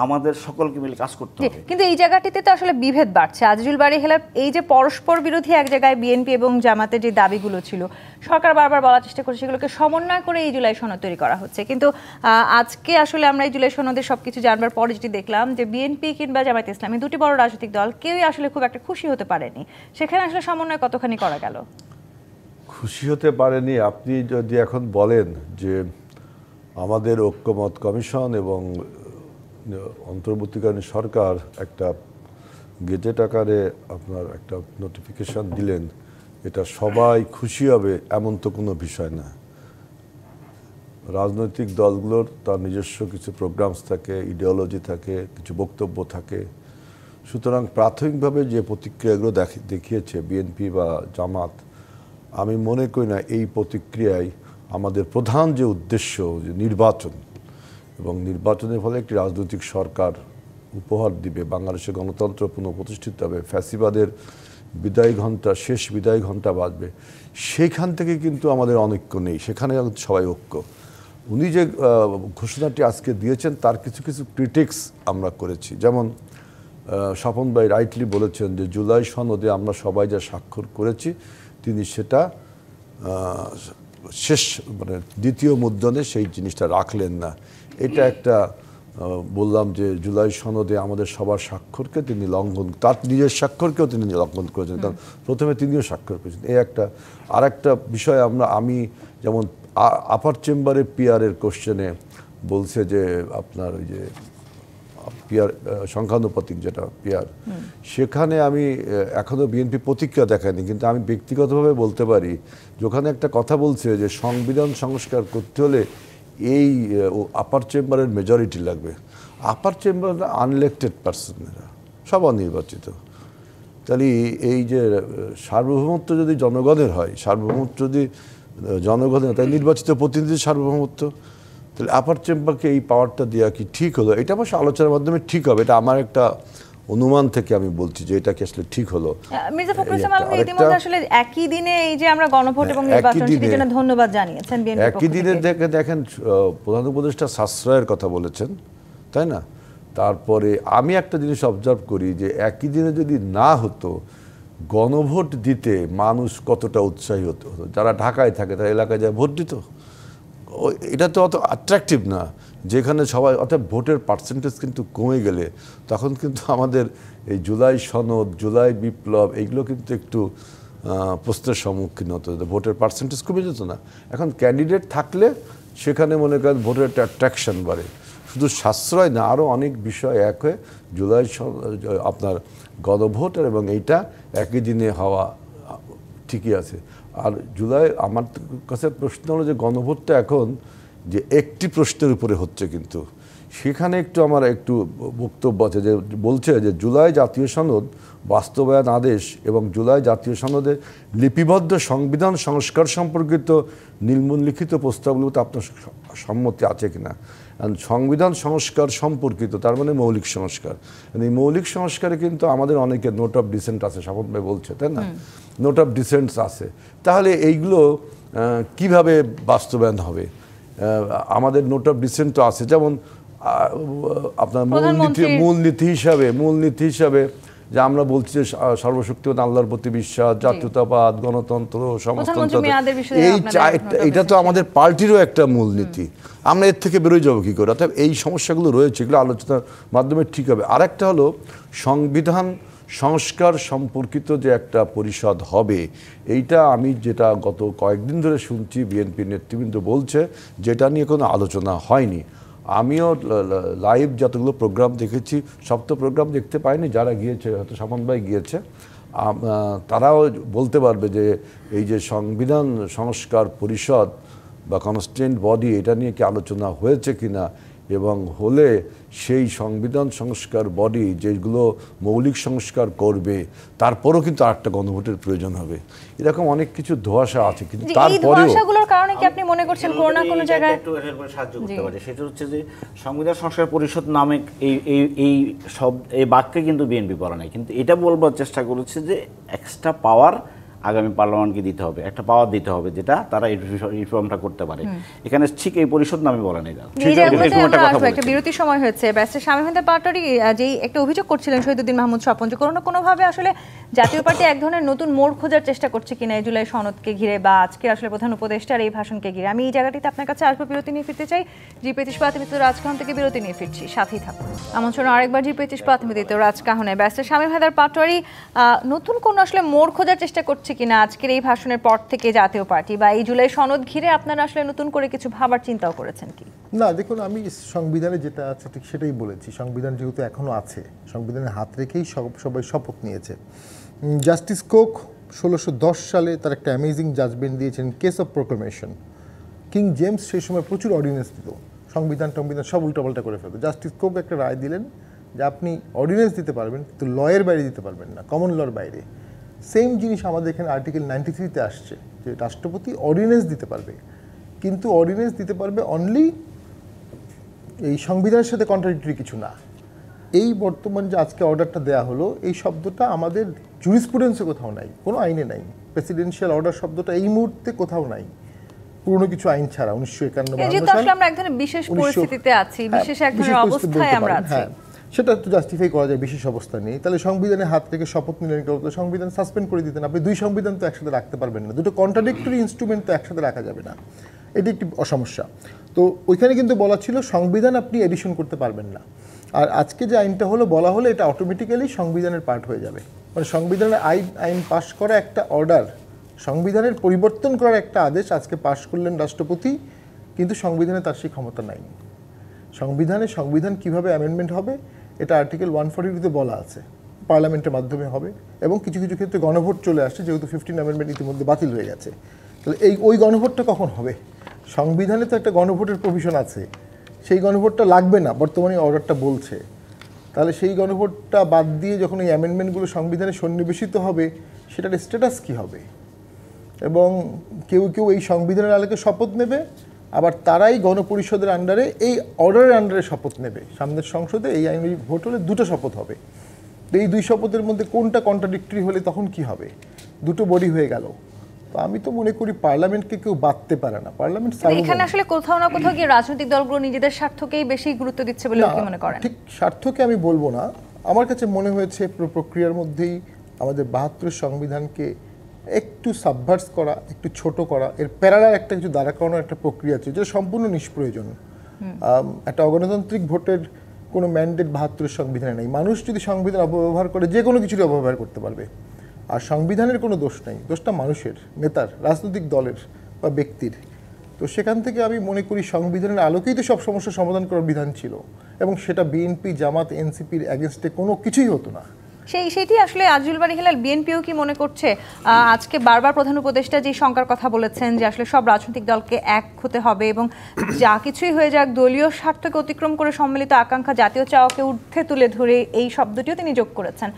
আমাদের সকলকে মিলে কাজ করতে হবে। কিন্তু এই জায়গাটিতে তো আসলে বিভেদ বাড়ছে। আজিজুল বারী হেলাল, এই যে পরস্পর বিরোধী এক জায়গায় বিএনপি এবং জামাতের যে দাবিগুলো ছিল, সরকার বারবার বলার চেষ্টা করছে সেগুলোকে সমন্বয় করে এই জুলাই সনদ তৈরি করা হচ্ছে। কিন্তু আজকে আসলে আমরা এই জুলাই সনদের সবকিছু জানবার পরে যেটি দেখলাম যে বিএনপি কিংবা জামায়াত ইসলামী দুটি বড় রাজনৈতিক দল কেউই আসলে খুব একটা খুশি হতে পারেনি। সেখানে আসলে সমন্বয় কতখানি করা গেল? খুশি হতে পারেনি। আপনি যদি এখন বলেন যে আমাদের ঐক্যমত কমিশন এবং অন্তর্বর্তীকালীন সরকার একটা গেজেট আকারে আপনার একটা নোটিফিকেশন দিলেন, এটা সবাই খুশি হবে এমন তো কোনো বিষয় না। রাজনৈতিক দলগুলোর তার নিজস্ব কিছু প্রোগ্রামস থাকে, ইডিওলজি থাকে, কিছু বক্তব্য থাকে। সুতরাং প্রাথমিকভাবে যে প্রতিক্রিয়াগুলো দেখিয়েছে বিএনপি বা জামাত, আমি মনে করি না এই প্রতিক্রিয়ায় আমাদের প্রধান যে উদ্দেশ্য, যে নির্বাচন, এবং নির্বাচনের ফলে একটি রাজনৈতিক সরকার উপহার দিবে, বাংলাদেশে গণতন্ত্র পুনঃপ্রতিষ্ঠিত হবে, ফ্যাসিবাদের বিদায় ঘণ্টা, শেষ বিদায় ঘণ্টা বাজবে, সেখান থেকে কিন্তু আমাদের অনৈক্য নেই, সেখানে সবাই ঐক্য। উনি যে ঘোষণাটি আজকে দিয়েছেন তার কিছু কিছু ক্রিটিক্স আমরা করেছি। যেমন স্বপন ভাই রাইটলি বলেছেন যে জুলাই সনদে আমরা সবাই যা স্বাক্ষর করেছি, তিনি সেটা শেষ মানে দ্বিতীয় মুদ্রণে সেই জিনিসটা রাখলেন না। এটা একটা বললাম যে জুলাই সনদে আমাদের সবার স্বাক্ষরকে তিনি লঙ্ঘন, তার নিজের স্বাক্ষরকেও তিনি লঙ্ঘন করেছেন, কারণ প্রথমে তিনিও স্বাক্ষর করেছেন। এই একটা আর একটা বিষয় আমি যেমন আপার চেম্বারে পিআরের কোশ্চেনে বলছে যে আপনার ওই যে পিআর সংখ্যানুপাতিক যেটা পিআর, সেখানে আমি এখনও বিএনপি প্রতিক্রিয়া দেখায়নি, কিন্তু আমি ব্যক্তিগতভাবে বলতে পারি যে ওখানে একটা কথা বলছে যে সংবিধান সংস্কার করতে হলে এই আপার চেম্বারের মেজরিটি লাগবে। আপার চেম্বার আনইলেক্টেড পার্সনেরা, সব অনির্বাচিত। তাহলে এই যে সার্বভৌমত্ব যদি জনগণের হয়, সার্বভৌমত্ব যদি জনগণের, তাই নির্বাচিত প্রতিনিধি সার্বভৌমত্ব, তাহলে আপার চেম্বারকে এই পাওয়ারটা দেওয়া কি ঠিক হলো? এটা অবশ্য আলোচনার মাধ্যমে ঠিক হবে, এটা আমার একটা অনুমান থেকে আমি বলছি যে এটা কি আসলে ঠিক হলো। মির্জা ফখরুল ইসলাম আলমগীর ইতিমধ্যে আসলে একই দিনে এই যে আমরা গণভোট এবং নির্বাচন, সেটির জন্য ধন্যবাদ জানিয়েছেন বিএনপি। একই দিনে দেখেন প্রধান উপদেষ্টা সাশ্রয়ের কথা বলেছেন, তাই না? তারপরে আমি একটা জিনিস অবজার্ভ করি যে একই দিনে যদি না হতো, গণভোট দিতে মানুষ কতটা উৎসাহী হতো। যারা ঢাকায় থাকে তারা এলাকায় যায় ভোট দিত। এটা তো অত অ্যাট্রাকটিভ না, যেখানে সবাই, অর্থাৎ ভোটের পার্সেন্টেজ কিন্তু কমে গেলে তখন কিন্তু আমাদের এই জুলাই সনদ, জুলাই বিপ্লব, এইগুলো কিন্তু একটু প্রশ্নের সম্মুখীন হতো, ভোটের পার্সেন্টেজ কমে যেত না। এখন ক্যান্ডিডেট থাকলে সেখানে মনে করেন ভোটের একটা অ্যাট্রাকশন বাড়ে। শুধু সাশ্রয় না, আরও অনেক বিষয় এক হয়ে জুলাই আপনার গণভোট এবং এইটা একই দিনে হওয়া ঠিকই আছে। আর জুলাই আমার কাছে প্রশ্ন হলো যে গণভোটটা এখন যে একটি প্রশ্নের উপরে হচ্ছে, কিন্তু সেখানে একটু আমার একটু বক্তব্য আছে যে বলছে যে জুলাই জাতীয় সনদ বাস্তবায়ন আদেশ এবং জুলাই জাতীয় সনদের লিপিবদ্ধ সংবিধান সংস্কার সম্পর্কিত নিম্নলিখিত প্রস্তাবগুলোতে আপনার সম্মতি আছে কিনা। সংবিধান সংস্কার সম্পর্কিত তার মানে মৌলিক সংস্কার, এই মৌলিক সংস্কারে কিন্তু আমাদের অনেকে নোট অফ ডিসেন্ট আছে, স্বপন ভাই বলছে তাই না, নোট অফ ডিসেন্টস আছে। তাহলে এইগুলো কিভাবে বাস্তবায়ন হবে? আমাদের নোট অফ ডিসেন্ট তো আছে, যেমন আপনার মূলনীতি হিসাবে যে আমরা বলছি যে সর্বশক্তিমান আল্লাহর প্রতি বিশ্বাস, জাতীয়তাবাদ, গণতন্ত্র, সমাজতন্ত্র, এটা তো আমাদের পার্টিরও একটা মূলনীতি। আমরা এর থেকে বেরোয় যাবো কী করে? অর্থাৎ এই সমস্যাগুলো রয়েছে, এগুলো আলোচনার মাধ্যমে ঠিক হবে। আরেকটা হলো সংবিধান সংস্কার সম্পর্কিত যে একটা পরিষদ হবে, এইটা আমি যেটা গত কয়েকদিন ধরে শুনছি বিএনপির নেতৃবৃন্দ বলছে যেটা নিয়ে কোনো আলোচনা হয়নি। আমিও লাইভ যতগুলো প্রোগ্রাম দেখেছি, সব তো প্রোগ্রাম দেখতে পাইনি, যারা গিয়েছে হয়তো স্বপন ভাই গিয়েছে, তারাও বলতে পারবে যে এই যে সংবিধান সংস্কার পরিষদ বা কনস্টিটিউয়েন্ট বডি, এটা নিয়ে কি আলোচনা হয়েছে কিনা, এবং হলে সেই সংবিধান সংস্কার বডি যেগুলো মৌলিক সংস্কার করবে তারপরও কিন্তু আরেকটা গণভোটের প্রয়োজন হবে। এরকম অনেক কিছু ধোঁয়াশা আছে, কিন্তু তারপরেও ধোঁয়াশাগুলোর কারণে কি আপনি মনে করছেন কোনো না কোনো জায়গায় একটু সাহায্য করতে পারে? সেটা হচ্ছে যে সংবিধান সংস্কার পরিষদ নামে এই সব এই বাক্যে কিন্তু বিএনপি পড়া নাই, কিন্তু এটা বলবার চেষ্টা করেছে যে এক্সট্রা পাওয়ার আগামী পার্লামেন্টকে দিতে হবে, একটা পাওয়ার দিতে হবে যেটা তারা এই রিফর্মটা করতে পারে। এখানে ঠিক এই পরিষদ নামে বলা নেই। একটা বিরতির সময় হয়েছে, ব্যারিস্টার শামীম হোসেন পাটোয়ারি যেই একটা অভিযোগ করছিলেন শহীদুদ্দীন মাহমুদ স্বপন, যে কোনো না কোনোভাবে আসলে জাতীয় পার্টি এক ধরনের নতুন মোড় খোঁজার চেষ্টা করছে কিনা এই জুলাই সনদকে ঘিরে বা আজকে আসলে প্রধান উপদেষ্টার এই ভাষণকে ঘিরে। আমি এই জায়গাটিতে আপনার কাছে আসবো, বিরতি নিয়ে ফিরতে চাই। জি25 প্রাথমিক রাজকাহন থেকে বিরতি নিয়ে ফিরছি, সাথেই থাকুন। আমন্ত্রণ আরেকবার জি25 প্রাথমিক রাজকাহনে। ব্যারিস্টার শামীম হায়দার পাটোয়ারি, নতুন কোন আসলে মোড় খোঁজার চেষ্টা করছে কিনা আজকের এই ভাষণের পর থেকে জাতীয় পার্টি, বা এই জুলাই সনদ ঘিরে আপনারা আসলে নতুন করে কিছু ভাবার চিন্তাও করেছেন কি? না, দেখুন, আমি সংবিধানে যেটা আছে ঠিক সেটাই বলেছি। সংবিধান যেহেতু এখনো আছে, সংবিধানের হাত রেখেই সবাই শপথ নিয়েছে। জাস্টিস কোক 1610 সালে তার একটা অ্যামেজিং জাজমেন্ট দিয়েছেন case of proclamation. King James সেই সময় প্রচুর অর্ডিন্যান্স দিত, সংবিধান সব উল্টাপাল্টা করে ফেলতো। জাস্টিস কোক একটা রায় দিলেন যে আপনি অর্ডিন্যান্স দিতে পারবেন, কিন্তু লয়ের বাইরে দিতে পারবেন না, কমন লর বাইরে। সেম জিনিস আমাদের এখানে আর্টিকেল 93-তে আসছে, যে রাষ্ট্রপতি অর্ডিন্যান্স দিতে পারবে, কিন্তু অর্ডিন্যান্স দিতে পারবে অনলি এই সংবিধানের সাথে কন্ট্রাডিক্টরি কিছু না। এই বর্তমান যে আজকে অর্ডারটা দেওয়া হলো, এই শব্দটা আমাদের জুরিসপ্রুডেন্সে কোথাও নাই, কোনো আইনে নাই। প্রেসিডেন্সিয়াল অর্ডার শব্দটা এই মুহূর্তে কোথাও নাই, পুরনো কিছু আইন ছাড়া। 1951 সালে আমরা এক ধরনের বিশেষ পরিস্থিতিতে আছি, বিশেষ এক ধরনের অবস্থায় আমরা আছি। সেটা তো জাস্টিফাই করা যায় বিশেষ অবস্থা নেই। তাহলে সংবিধানের হাত থেকে শপথ নিলেন, সংবিধান সাসপেন্ড করে দিতেন। আপনি দুই সংবিধান তো একসাথে রাখতে পারবেন না, দুটো কন্ট্রাডিক্টরি ইনস্ট্রুমেন্ট তো একসাথে রাখা যাবে না, এটি একটি সমস্যা। তো ওইখানে কিন্তু বলা ছিল সংবিধান আপনি এডিশন করতে পারবেন না। আর আজকে যে আইনটা বলা হলো এটা অটোমেটিক্যালি সংবিধানের পার্ট হয়ে যাবে। মানে সংবিধানের আইন পাশ করা একটা অর্ডার, সংবিধানের পরিবর্তন করার একটা আদেশ আজকে পাশ করলেন রাষ্ট্রপতি, কিন্তু সংবিধানে তার সেই ক্ষমতা নাই। সংবিধান কিভাবে অ্যামেন্ডমেন্ট হবে এটা আর্টিকেল 142-তে বলা আছে, পার্লামেন্টের মাধ্যমে হবে, এবং কিছু কিছু ক্ষেত্রে গণভোট চলে আসছে, যেহেতু 15 অ্যামেন্ডমেন্ট ইতিমধ্যে বাতিল হয়ে গেছে। তাহলে ওই গণভোটটা কখন হবে? সংবিধানে তো একটা গণভোটের প্রভিশন আছে, সেই গণভোটটা লাগবে না বর্তমানে অর্ডারটা বলছে। তাহলে সেই গণভোটটা বাদ দিয়ে যখন এই অ্যামেন্ডমেন্টগুলো সংবিধানে সন্নিবেশিত হবে, সেটার স্ট্যাটাস কী হবে? এবং কেউ এই সংবিধানের আলোকে শপথ নেবে, আবার তারাই গণপরিষদের আন্ডারে এই অর্ডারের আন্ডারে শপথ নেবে। সামনের সংসদে এই আইন ভোট হলে দুটো শপথ হবে। তো এই দুই শপথের মধ্যে কোনটা কন্ট্রাডিক্টরি হলে তখন কি হবে? দুটো বডি হয়ে গেল। তো আমি তো মনে করি পার্লামেন্টকে কেউ বাঁধতে পারে না। পার্লামেন্ট এখানে আসলে কোথাও না কোথাও গিয়ে রাজনৈতিক দলগুলো নিজেদের স্বার্থকেই বেশি গুরুত্ব দিচ্ছে বলে কি মনে করেন? ঠিক স্বার্থকে আমি বলবো না, আমার কাছে মনে হয়েছে পুরো প্রক্রিয়ার মধ্যেই আমাদের 72 সংবিধানকে একটু সাবভার্স করা, একটু ছোট করা, এর প্যারালাল একটা কিছু দাঁড়া করানোর একটা প্রক্রিয়া আছে, যেটা সম্পূর্ণ নিষ্প্রয়োজন। একটা অগণতান্ত্রিক ভোটের কোনো ম্যান্ডেট 72 সংবিধানে নেই। মানুষ যদি সংবিধান অপব্যবহার করে যে কোনো কিছুরই অপব্যবহার করতে পারবে। আর সংবিধানের কোনো দোষ নেই, দোষটা মানুষের, নেতার, রাজনৈতিক দলের বা ব্যক্তির। তো সেখান থেকে আমি মনে করি সংবিধানের আলোকেই তো সব সমস্যার সমাধান করার বিধান ছিল, এবং সেটা বিএনপি, জামাত, এনসিপির এগেনস্টে কোনো কিছুই হতো না। সেটি আসলে আজিজুল বারী হেলাল, বিএনপিও কি মনে করছে আজকে বারবার প্রধান উপদেষ্টা যে শঙ্কার কথা বলেছেন যে আসলে সব রাজনৈতিক দলকে এক হতে হবে এবং যা কিছুই হয়ে যাক দলীয় স্বার্থকে অতিক্রম করে সম্মিলিত আকাঙ্ক্ষা জাতীয় চাওয়াকে ঊর্ধ্বে তুলে ধরে, এই শব্দটিও তিনি যোগ করেছেন।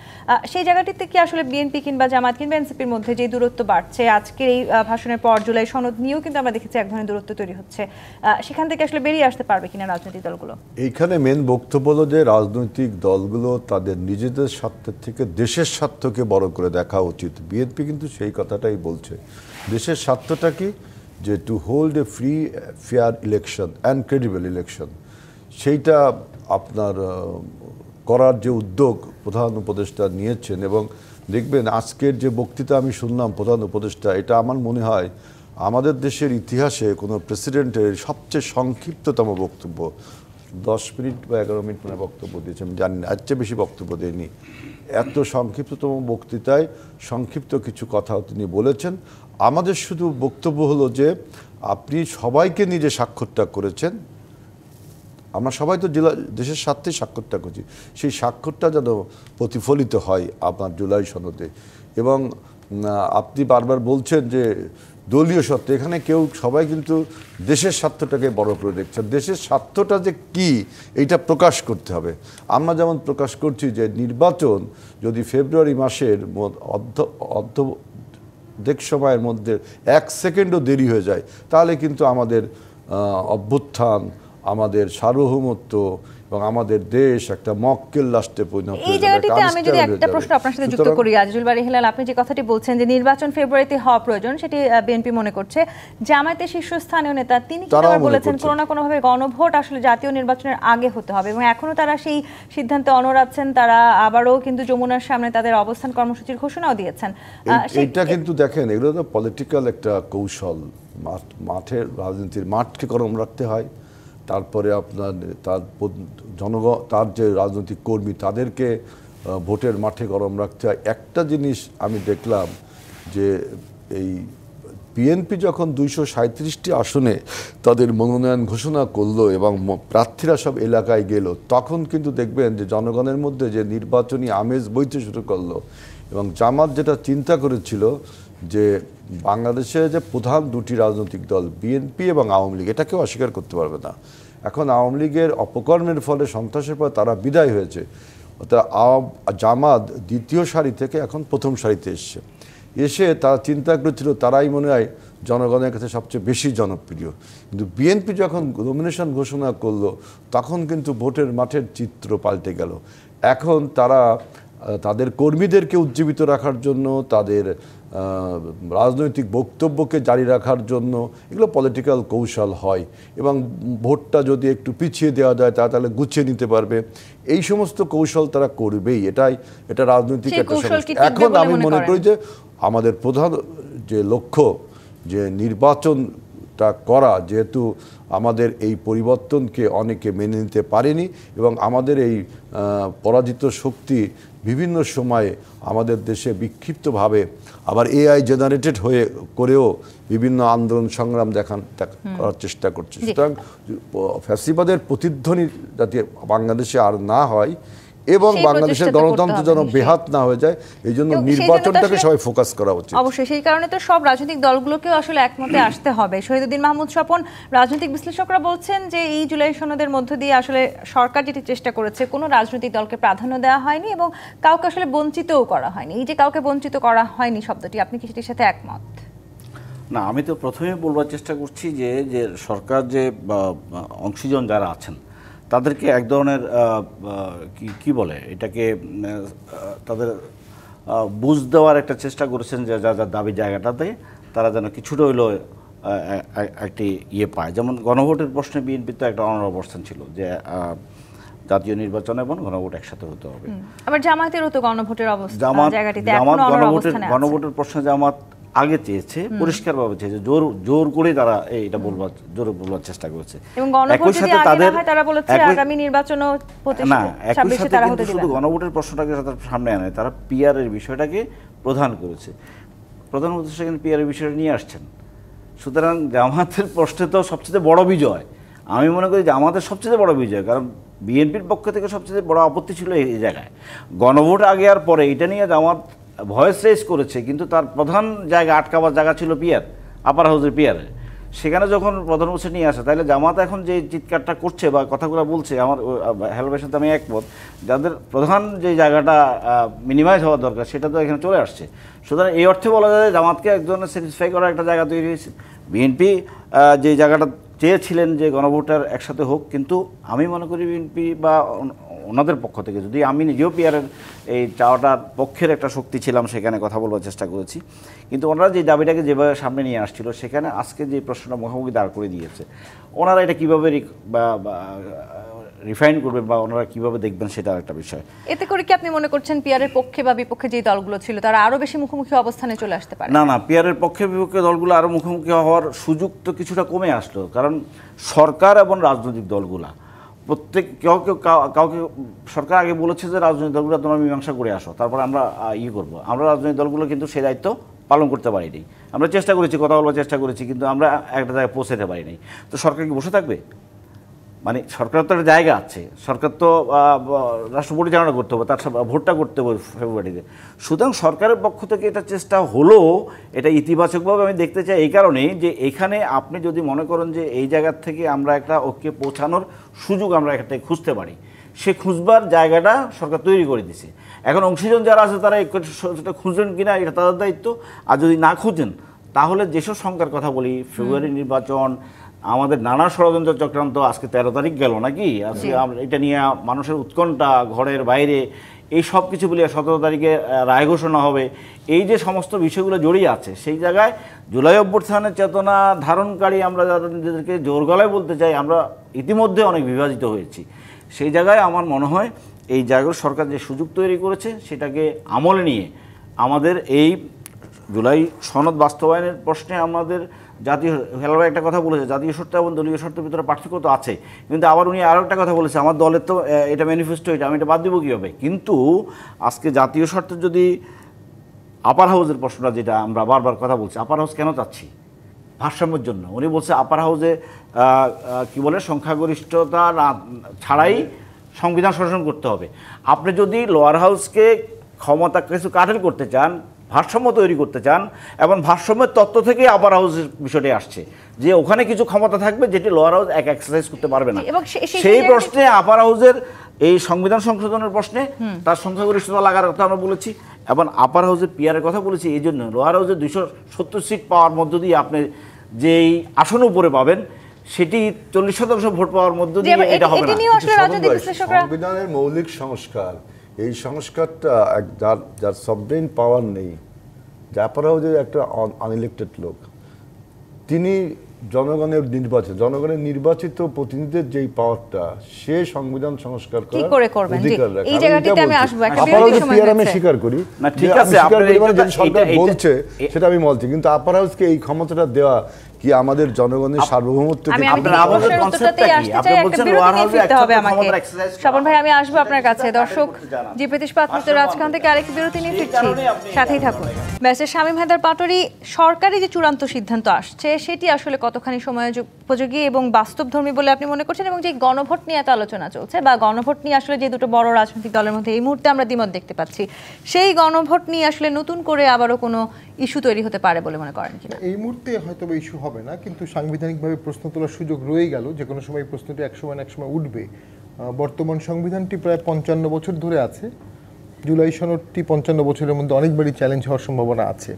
সেই জায়গাটিতে কি আসলে বিএনপি কিংবা জামাত কিংবা এনসিপির মধ্যে যে দূরত্ব বাড়ছে, আজকের এই ভাষণের পর জুলাই সনদ নিয়েও কিন্তু আমরা দেখেছি এক ধরনের দূরত্ব তৈরি হচ্ছে, সেখান থেকে আসলে বেরিয়ে আসতে পারবে কিনা রাজনৈতিক দলগুলো? এইখানে মেন বক্তব্য হলো যে রাজনৈতিক দলগুলো তাদের নিজেদের স্বার্থের থেকে দেশের স্বার্থকে বড় করে দেখা উচিত। বিএনপি কিন্তু সেই কথাটাই বলছে। দেশের স্বার্থটা কি? যে to hold a free fair election and credible election, সেইটা আপনার করার যে উদ্যোগ প্রধান উপদেষ্টা নিয়েছেন। এবং দেখবেন আজকের যে বক্তৃতা আমি শুনলাম প্রধান উপদেষ্টা, এটা আমার মনে হয় আমাদের দেশের ইতিহাসে কোনো প্রেসিডেন্টের সবচেয়ে সংক্ষিপ্ততম বক্তব্য। 10 মিনিট বা 11 মিনিট মানে বক্তব্য দিয়েছে, আমি জানি না, এর চেয়ে বেশি বক্তব্য দেয়নি। এত সংক্ষিপ্ততম বক্তৃতায় সংক্ষিপ্ত কিছু কথাও তিনি বলেছেন। আমাদের শুধু বক্তব্য হলো যে আপনি সবাইকে নিজে স্বাক্ষরটা করেছেন, আমরা সবাই তো দেশের স্বার্থে স্বাক্ষরটা করছি, সেই স্বাক্ষরটা যেন প্রতিফলিত হয় আপনার জুলাই সনদে। এবং আপনি বারবার বলছেন যে দলীয় স্বার্থ, এখানে কেউ সবাই কিন্তু দেশের স্বার্থটাকে বড় করে দেখছেন। দেশের স্বার্থটা যে কি এইটা প্রকাশ করতে হবে। আমরা যেমন প্রকাশ করছি যে নির্বাচন যদি ফেব্রুয়ারি মাসের অর্ধেক সময়ের মধ্যে 1 সেকেন্ডও দেরি হয়ে যায়, তাহলে কিন্তু আমাদের অভ্যুত্থান, আমাদের সার্বভৌমত্ব এবং আমাদের দেশ একটা মক্কেল রাষ্ট্রে পরিণত হয়ে যাবে। এই জায়গাটিতে আমি যদি একটা প্রশ্ন আপনার সাথে যুক্ত করি, আজিজুল বারী হেলাল, আপনি যে কথাটি বলছেন যে নির্বাচন ফেব্রুয়ারিতে হওয়া প্রয়োজন, সেটি বিএনপি মনে করছে। জামায়াতের শীর্ষস্থানীয় নেতা তিনি কিন্তু বলেছেন কোনো না কোনোভাবে গণভোট আসলে জাতীয় নির্বাচনের আগে হতে হবে, এবং এখনো তারা সেই সিদ্ধান্তে অনড় আছেন। তারা আবারও কিন্তু যমুনার সামনে তাদের অবস্থান কর্মসূচির ঘোষণাও দিয়েছেন। এইটা কিন্তু দেখেন, এগুলো তো পলিটিক্যাল একটা কৌশল। মাঠের রাজনীতির মাঠকে গরম রাখতে হয়, তারপরে আপনার তার যে রাজনৈতিক কর্মী তাদেরকে ভোটের মাঠে গরম রাখতে হয়। একটা জিনিস আমি দেখলাম যে এই বিএনপি যখন 237টি আসনে তাদের মনোনয়ন ঘোষণা করলো এবং প্রার্থীরা সব এলাকায় গেল, তখন কিন্তু দেখবেন যে জনগণের মধ্যে যে নির্বাচনী আমেজ বইতে শুরু করলো। এবং জামাত যেটা চিন্তা করেছিল যে বাংলাদেশে যে প্রধান দুটি রাজনৈতিক দল বিএনপি এবং আওয়ামী লীগ, এটা কেউ অস্বীকার করতে পারবে না। এখন আওয়ামী লীগের অপকর্মের ফলে, সন্ত্রাসের পর তারা বিদায় হয়েছে, অর্থাৎ জামাত দ্বিতীয় সারি থেকে এখন প্রথম সারিতে এসে তারা চিন্তা করেছিল তারাই মনে হয় জনগণের কাছে সবচেয়ে বেশি জনপ্রিয়। কিন্তু বিএনপি যখন নমিনেশন ঘোষণা করলো, তখন কিন্তু ভোটের মাঠের চিত্র পাল্টে গেল। এখন তারা তাদের কর্মীদেরকে উজ্জীবিত রাখার জন্য, তাদের রাজনৈতিক বক্তব্যকে জারি রাখার জন্য, এগুলো পলিটিক্যাল কৌশল হয়। এবং ভোটটা যদি একটু পিছিয়ে দেওয়া যায় তাহলে গুছিয়ে নিতে পারবে, এই সমস্ত কৌশল তারা করবেই। এটা রাজনৈতিক একটা সমস্যা। এখন আমি মনে করি যে আমাদের প্রধান যে লক্ষ্য, যে নির্বাচনটা করা, যেহেতু আমাদের এই পরিবর্তনকে অনেকে মেনে নিতে পারেনি এবং আমাদের এই পরাজিত শক্তি বিভিন্ন সময়ে আমাদের দেশে বিক্ষিপ্তভাবে আবার এআই জেনারেটেড করেও বিভিন্ন আন্দোলন সংগ্রাম করার চেষ্টা করছে। সুতরাং ফ্যাসিবাদের প্রতিধ্বনি যাতে বাংলাদেশে আর না হয় এবং বাংলাদেশের গণতন্ত্র যেন বেহাত না হয়ে যায়, এই জন্য নির্বাচনটাকে সবাই ফোকাস করা উচিত। অবশ্যই সেই কারণে তো সব রাজনৈতিক দলগুলোকেও আসলে একমতে আসতে হবে। শহীদুদ্দিন মাহমুদ স্বপন, রাজনৈতিক বিশ্লেষকরা বলছেন যে এই জুলাই সনদের মধ্য দিয়ে আসলে সরকার যেটি চেষ্টা করেছে, কোনো রাজনৈতিক দলকে প্রাধান্য দেওয়া হয়নি এবং কাউকে আসলে বঞ্চিতও করা হয়নি। এই যে কাউকে বঞ্চিত করা হয়নি শব্দটি, আপনি কি সেটির সাথে একমত? না, আমি তো প্রথমে বলবার চেষ্টা করছি যে সরকার যে অংশীজন যারা আছেন তাদেরকে এক ধরনের কি বলে এটাকে, তাদের বুঝ দেওয়ার একটা চেষ্টা করেছেন যে যা যা দাবি জায়গাটাতে তারা যেন কিছুটা হইলেও একটি পায়। যেমন গণভোটের প্রশ্নে বিএনপি তো একটা অনড় অবস্থান ছিল যে জাতীয় নির্বাচন এবং গণভোট একসাথে হতে হবে। আবার জামাতেরও তো গণভোটের অবস্থা জায়গাটিতে গণভোটের প্রশ্নে জামাত আগে চেয়েছে, পরিষ্কারভাবে চেয়েছে, জোর করে তারা এটা বলবার চেষ্টা করেছে। এবং গণভোট যদি আগে না হয় তারা বলেছে আগামী নির্বাচনও 25-26 তারা হতে দিবে। শুধু গণভোটের প্রশ্নটাকে তারা সামনে আনে, তারা পিআর এর বিষয়টাকে প্রধান করেছে। প্রধান উপদেষ্টা কিন্তু পিআর এর বিষয়টা নিয়ে আসছেন সুতরাং জামাতের প্রশ্নে তো সবচেয়ে বড় বিজয়, আমি মনে করি জামাতের সবচেয়ে বড় বিজয়, কারণ বিএনপির পক্ষ থেকে সবচেয়ে বড় আপত্তি ছিল এই জায়গায়। গণভোট আগে আর পরে এটা নিয়ে জামাত ভয়েস রেজ করেছে, কিন্তু তার প্রধান জায়গা আটকাবার জায়গা ছিল পিয়ার, আপার হাউসের পিয়ারে। সেখানে যখন প্রধান হোসেন নিয়ে আসে, তাহলে জামাত এখন যে চিৎকারটা করছে বা কথাগুলো বলছে, আমার হেলমের সাথে আমি একমত, যাদের প্রধান যে জায়গাটা মিনিমাইজ হওয়ার দরকার সেটা তো এখানে চলে আসছে। সুতরাং এই অর্থে বলা যায় জামাতকে একজনের স্যাটিসফাই করার একটা জায়গা তৈরি হয়েছে। বিএনপি যে জায়গাটা চেয়েছিলেন যে গণভোটার একসাথে হোক, কিন্তু আমি মনে করি বিএনপি বা ওনাদের পক্ষ থেকে, যদি আমি নিজেও পিয়ারের এই চাওয়াটার পক্ষের একটা শক্তি ছিলাম, সেখানে কথা বলবার চেষ্টা করেছি, কিন্তু ওনারা যে দাবিটাকে যেভাবে সামনে নিয়ে আসছিল, সেখানে আজকে যে প্রশ্নটা মুখোমুখি দাঁড় করে দিয়েছে, ওনারা এটা কীভাবে রিফাইন করবেন বা ওনারা কীভাবে দেখবেন সেটা একটা বিষয়। এতে করে কি আপনি মনে করছেন পিয়ারের পক্ষে বা বিপক্ষে যে দলগুলো ছিল তারা আরও বেশি মুখোমুখি অবস্থানে চলে আসতে পারে? না, পিয়ারের পক্ষে বিপক্ষে দলগুলো আরও মুখোমুখি হওয়ার সুযোগ তো কিছুটা কমে আসলো, কারণ সরকার এবং রাজনৈতিক দলগুলা প্রত্যেক কাউকে সরকার আগে বলেছে যে রাজনৈতিক দলগুলো তোমরা মীমাংসা করে আসো, তারপর আমরা করবো। আমরা রাজনৈতিক দলগুলো কিন্তু সেই দায়িত্ব পালন করতে পারিনি। আমরা চেষ্টা করেছি, কথা বলবার চেষ্টা করেছি, কিন্তু আমরা একটা জায়গায় পৌঁছাতে পারিনি। তো সরকার কি বসে থাকবে? মানে সরকারের তো একটা জায়গা আছে, সরকার তো রাষ্ট্র পরিচালনা করতে হবে, তার ভোটটা করতে হবে ফেব্রুয়ারিতে। সুতরাং সরকারের পক্ষ থেকে এটা চেষ্টা হলো, এটা ইতিবাচকভাবে আমি দেখতে চাই এই কারণেই যে এখানে আপনি যদি মনে করেন যে এই জায়গার থেকে আমরা একটা ঐক্যে পৌঁছানোর সুযোগ আমরা একটা খুঁজতে পারি, সে খুঁজবার জায়গাটা সরকার তৈরি করে দিছে। এখন অংশীজন যারা আছে তারা সেটা খুঁজবেন কিনা এটা তাদের দায়িত্ব। আর যদি না খুঁজেন, তাহলে যেসব সংখ্যার কথা বলি, ফেব্রুয়ারি নির্বাচন, আমাদের নানা ষড়যন্ত্র চক্রান্ত, আজকে 13 তারিখ গেল নাকি, আজকে এটা নিয়ে মানুষের উৎকণ্ঠা ঘরের বাইরে, এই সব কিছু বলিয়া 17 তারিখে রায় ঘোষণা হবে, এই যে সমস্ত বিষয়গুলো জড়িয়ে আছে, সেই জায়গায় জুলাই অভ্যুত্থানের চেতনা ধারণকারী আমরা যারা নিজেদেরকে জোর গলায় বলতে চাই, আমরা ইতিমধ্যে অনেক বিভাজিত হয়েছি। সেই জায়গায় আমার মনে হয় এই জায়গায় সরকার যে সুযোগ তৈরি করেছে সেটাকে আমলে নিয়ে আমাদের এই জুলাই সনদ বাস্তবায়নের প্রশ্নে আমাদের জাতীয় হেলাভাই একটা কথা বলেছে, জাতীয় শর্ত এবং দলীয় শর্তের ভিতরে পার্থক্য তো আছে, কিন্তু আবার উনি আরও একটা কথা বলেছে, আমার দলের তো এটা ম্যানিফেস্টো, এটা আমি এটা বাদ দেবো কীভাবে? কিন্তু আজকে জাতীয় শর্তের যদি আপার হাউসের প্রশ্নটা, যেটা আমরা বারবার কথা বলছি, আপার হাউস কেন চাচ্ছি? ভারসাম্যের জন্য। উনি বলছে আপার হাউসে কি বলে সংখ্যাগরিষ্ঠতা না ছাড়াই সংবিধান শাসন করতে হবে। আপনি যদি লোয়ার হাউসকে ক্ষমতা কিছু কাটেল করতে চান, ভারসাম্য তৈরি করতে চান, এবং ভারসাম্যের তত্ত্ব থেকে আপার হাউসের বিষয়টি আসছে যে ওখানে কিছু ক্ষমতা থাকবে যেটি লোয়ার হাউস এক্সারসাইজ করতে পারবে না। সেই প্রশ্নে আপার হাউসের এই সংবিধান সংশোধনের প্রশ্নে তার সংখ্যাগরিষ্ঠতা লাগার কথা আমরা বলেছি, এবং আপার হাউসের পিয়ারের কথা বলেছি। এই জন্য লোয়ার হাউসে 270 সিট পাওয়ার মধ্য দিয়ে আপনি যেই আসন উপরে পাবেন, সেটি 40% ভোট পাওয়ার মধ্য দিয়ে এটা হবে না। সংবিধানের মৌলিক সংস্কার, এই সংস্কারটা যার সবরেইন পাওয়ার নেই, জাপারাও যে একটা আনইলেক্টেড লোক, তিনি জনগণের নির্বাচিত প্রতিনিধিদের যেই পাওয়ারটা, সে সংবিধান সংস্কার করার অধিকার রাখে। আমি স্বীকার করি, সরকার বলছে সেটা আমি বলছি, কিন্তু আপার হাউসকে এই ক্ষমতাটা দেওয়া কি আমাদের জনগণের সার্বভৌমত্ব? স্বপন ভাই, আমি আসবো আপনার কাছে। দর্শক, জিপি ইস্পাত রাজখান থেকে আরেকটি বিরতি নিয়ে ফিরছি, সাথেই থাকুন। ব্যারিস্টার শামীম হায়দার পাটোয়ারী, সরকারি যে চূড়ান্ত সিদ্ধান্ত আসছে সেটি আসলে কতখানি সময় উপযোগী এবং বাস্তবধর্মী বলে আপনি মনে করছেন? এবং যে গণভোট নিয়ে এত আলোচনা চলছে, বা গণভোট নিয়ে আসলে যে দুটো বড় রাজনৈতিক দলের মধ্যে এই মুহূর্তে আমরা দ্বিমত দেখতে পাচ্ছি, সেই গণভোট নিয়ে আসলে নতুন করে আবারও কোনো ইস্যু তৈরি হতে পারে বলে মনে করেন কিনা? এই মুহূর্তে হয়তো ইস্যু হবে না, কিন্তু সাংবিধানিকভাবে প্রশ্ন তোলার সুযোগ রয়ে গেল। যে কোনো সময় প্রশ্নটি একসময় না একসময় উঠবে। বর্তমান সংবিধানটি প্রায় 55 বছর ধরে আছে। জুলাই সনদটি 55 বছরের মধ্যে অনেকবারই চ্যালেঞ্জ হওয়ার সম্ভাবনা আছে।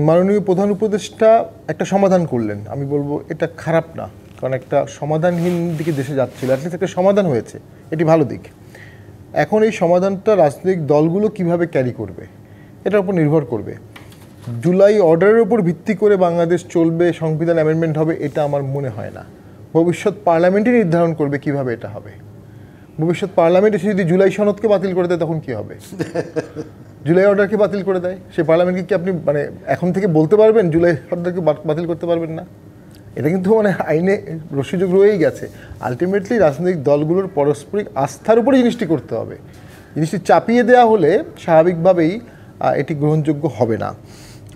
মাননীয় প্রধান উপদেষ্টা একটা সমাধান করলেন, আমি বলবো এটা খারাপ না, কারণ একটা সমাধানহীন দিকে দেশে যাচ্ছিল, অ্যাটলিস্ট একটা সমাধান হয়েছে, এটি ভালো দিক। এখন এই সমাধানটা রাজনৈতিক দলগুলো কিভাবে ক্যারি করবে এটার উপর নির্ভর করবে। জুলাই অর্ডারের উপর ভিত্তি করে বাংলাদেশ চলবে, সংবিধান অ্যামেন্ডমেন্ট হবে, এটা আমার মনে হয় না। ভবিষ্যৎ পার্লামেন্টই নির্ধারণ করবে কিভাবে এটা হবে। ভবিষ্যৎ পার্লামেন্ট এসে যদি জুলাই সনদকে বাতিল করে দেয় তখন কি হবে? জুলাই অর্ডারকে বাতিল করে দেয়, সে পার্লামেন্টকে কি আপনি এখন থেকে বলতে পারবেন জুলাই অর্ডারকে বাতিল করতে পারবেন না? এটা কিন্তু আইনে সুযোগ রয়েই গেছে। আলটিমেটলি রাজনৈতিক দলগুলোর পারস্পরিক আস্থার উপরে জিনিসটি করতে হবে। জিনিসটি চাপিয়ে দেওয়া হলে স্বাভাবিকভাবেই এটি গ্রহণযোগ্য হবে না।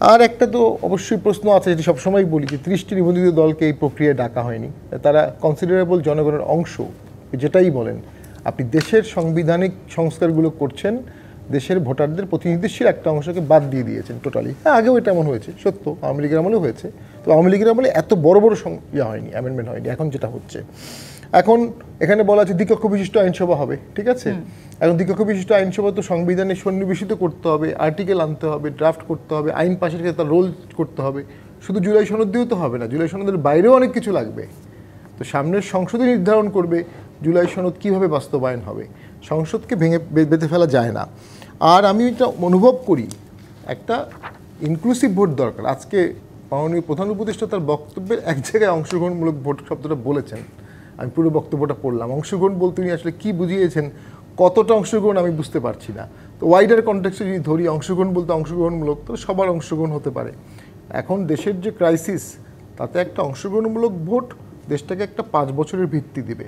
আর একটা তো অবশ্যই প্রশ্ন আছে, যেটি সবসময় বলি, যে 30টি নিবন্ধিত দলকে এই প্রক্রিয়ায় ডাকা হয়নি। তারা কনসিডারেবল জনগণের অংশ, যেটাই বলেন আপনি দেশের সাংবিধানিক সংস্কারগুলো করছেন, দেশের ভোটারদের প্রতিনিধিশীল একটা অংশকে বাদ দিয়ে দিয়েছেন টোটালি। হ্যাঁ, আগেও এটা এমন হয়েছে, সত্য, আওয়ামী লীগের আমলেও হয়েছে। তো আওয়ামী লীগের আমলে এত বড় বড় হয়নি, অ্যামেন্ডমেন্ট হয়নি। এখন যেটা হচ্ছে, এখন এখানে বলা আছে দ্বিকক্ষ বিশিষ্ট আইনসভা হবে, ঠিক আছে। এখন দ্বিকক্ষ বিশিষ্ট আইনসভা তো সংবিধানে সন্নিবেশিত করতে হবে, আর্টিকেল আনতে হবে, ড্রাফট করতে হবে, আইন পাশের ক্ষেত্রে তার রোল করতে হবে। শুধু জুলাই সনদ দিয়েও তো হবে না, জুলাই সনদের বাইরেও অনেক কিছু লাগবে। তো সামনের সংসদে নির্ধারণ করবে জুলাই সনদ কীভাবে বাস্তবায়ন হবে। সংসদকে ভেঙে বেঁধে ফেলা যায় না। আর আমি এটা অনুভব করি, একটা ইনক্লুসিভ ভোট দরকার। আজকে মাননীয় প্রধান উপদেষ্টা তার বক্তব্যের এক জায়গায় অংশগ্রহণমূলক ভোট শব্দটা বলেছেন, আমি পুরো বক্তব্যটা পড়লাম। অংশগ্রহণ বলতে উনি আসলে কী বুঝিয়েছেন, কতটা অংশগ্রহণ আমি বুঝতে পারছি না। তো ওয়াইডার কনটেক্সটে যদি ধরি, অংশগ্রহণ বলতে অংশগ্রহণমূলক, তো সবার অংশগ্রহণ হতে পারে। এখন দেশের যে ক্রাইসিস, তাতে একটা অংশগ্রহণমূলক ভোট দেশটাকে একটা 5 বছরের ভিত্তি দিবে।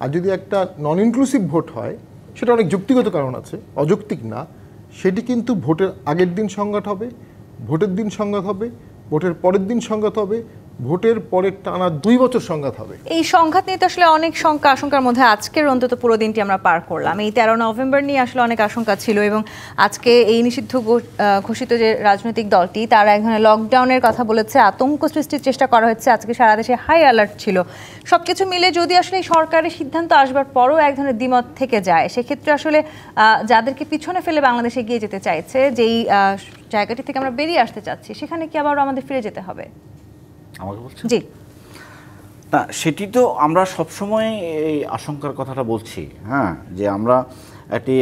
আর যদি একটা নন ইনক্লুসিভ ভোট হয়, সেটা অনেক যুক্তিগত কারণ আছে, অযৌক্তিক না, সেটি কিন্তু ভোটের আগের দিন সংঘাত হবে, ভোটের দিন সংঘাত হবে, ভোটের পরের দিন সংঘাত হবে, ভোটের পরের টানা 2 বছর সংঘাত হবে। এই সংঘাত নিয়ে তো আসলে অনেক শঙ্কা আশঙ্কার মধ্যে আজকের অন্তত পুরো দিনটি আমরা পার করলাম। এই 13 নভেম্বর নিয়ে আসলে অনেক আশঙ্কা ছিল, এবং আজকে এই নিষিদ্ধ ঘোষিত যে রাজনৈতিক দলটি, তারা এখানে লকডাউনের কথা বলেছে, আতঙ্ক সৃষ্টির চেষ্টা করা হচ্ছে। আজকে সারা দেশে হাই অ্যালার্ট ছিল। সবকিছু মিলে যদি আসলে এই সরকারের সিদ্ধান্ত আসবার পরও এক ধরনের দ্বিমত থেকে যায়, সেক্ষেত্রে আসলে যাদেরকে পিছনে ফেলে বাংলাদেশে এগিয়ে যেতে চাইছে, যেই জায়গাটি থেকে আমরা বেরিয়ে আসতে চাচ্ছি, সেখানে কি আবার আমাদের ফিরে যেতে হবে? আমাকে বলছেন? জি না, সেটি তো আমরা সবসময় এই আশঙ্কার কথাটা বলছি, হ্যাঁ, যে আমরা একটি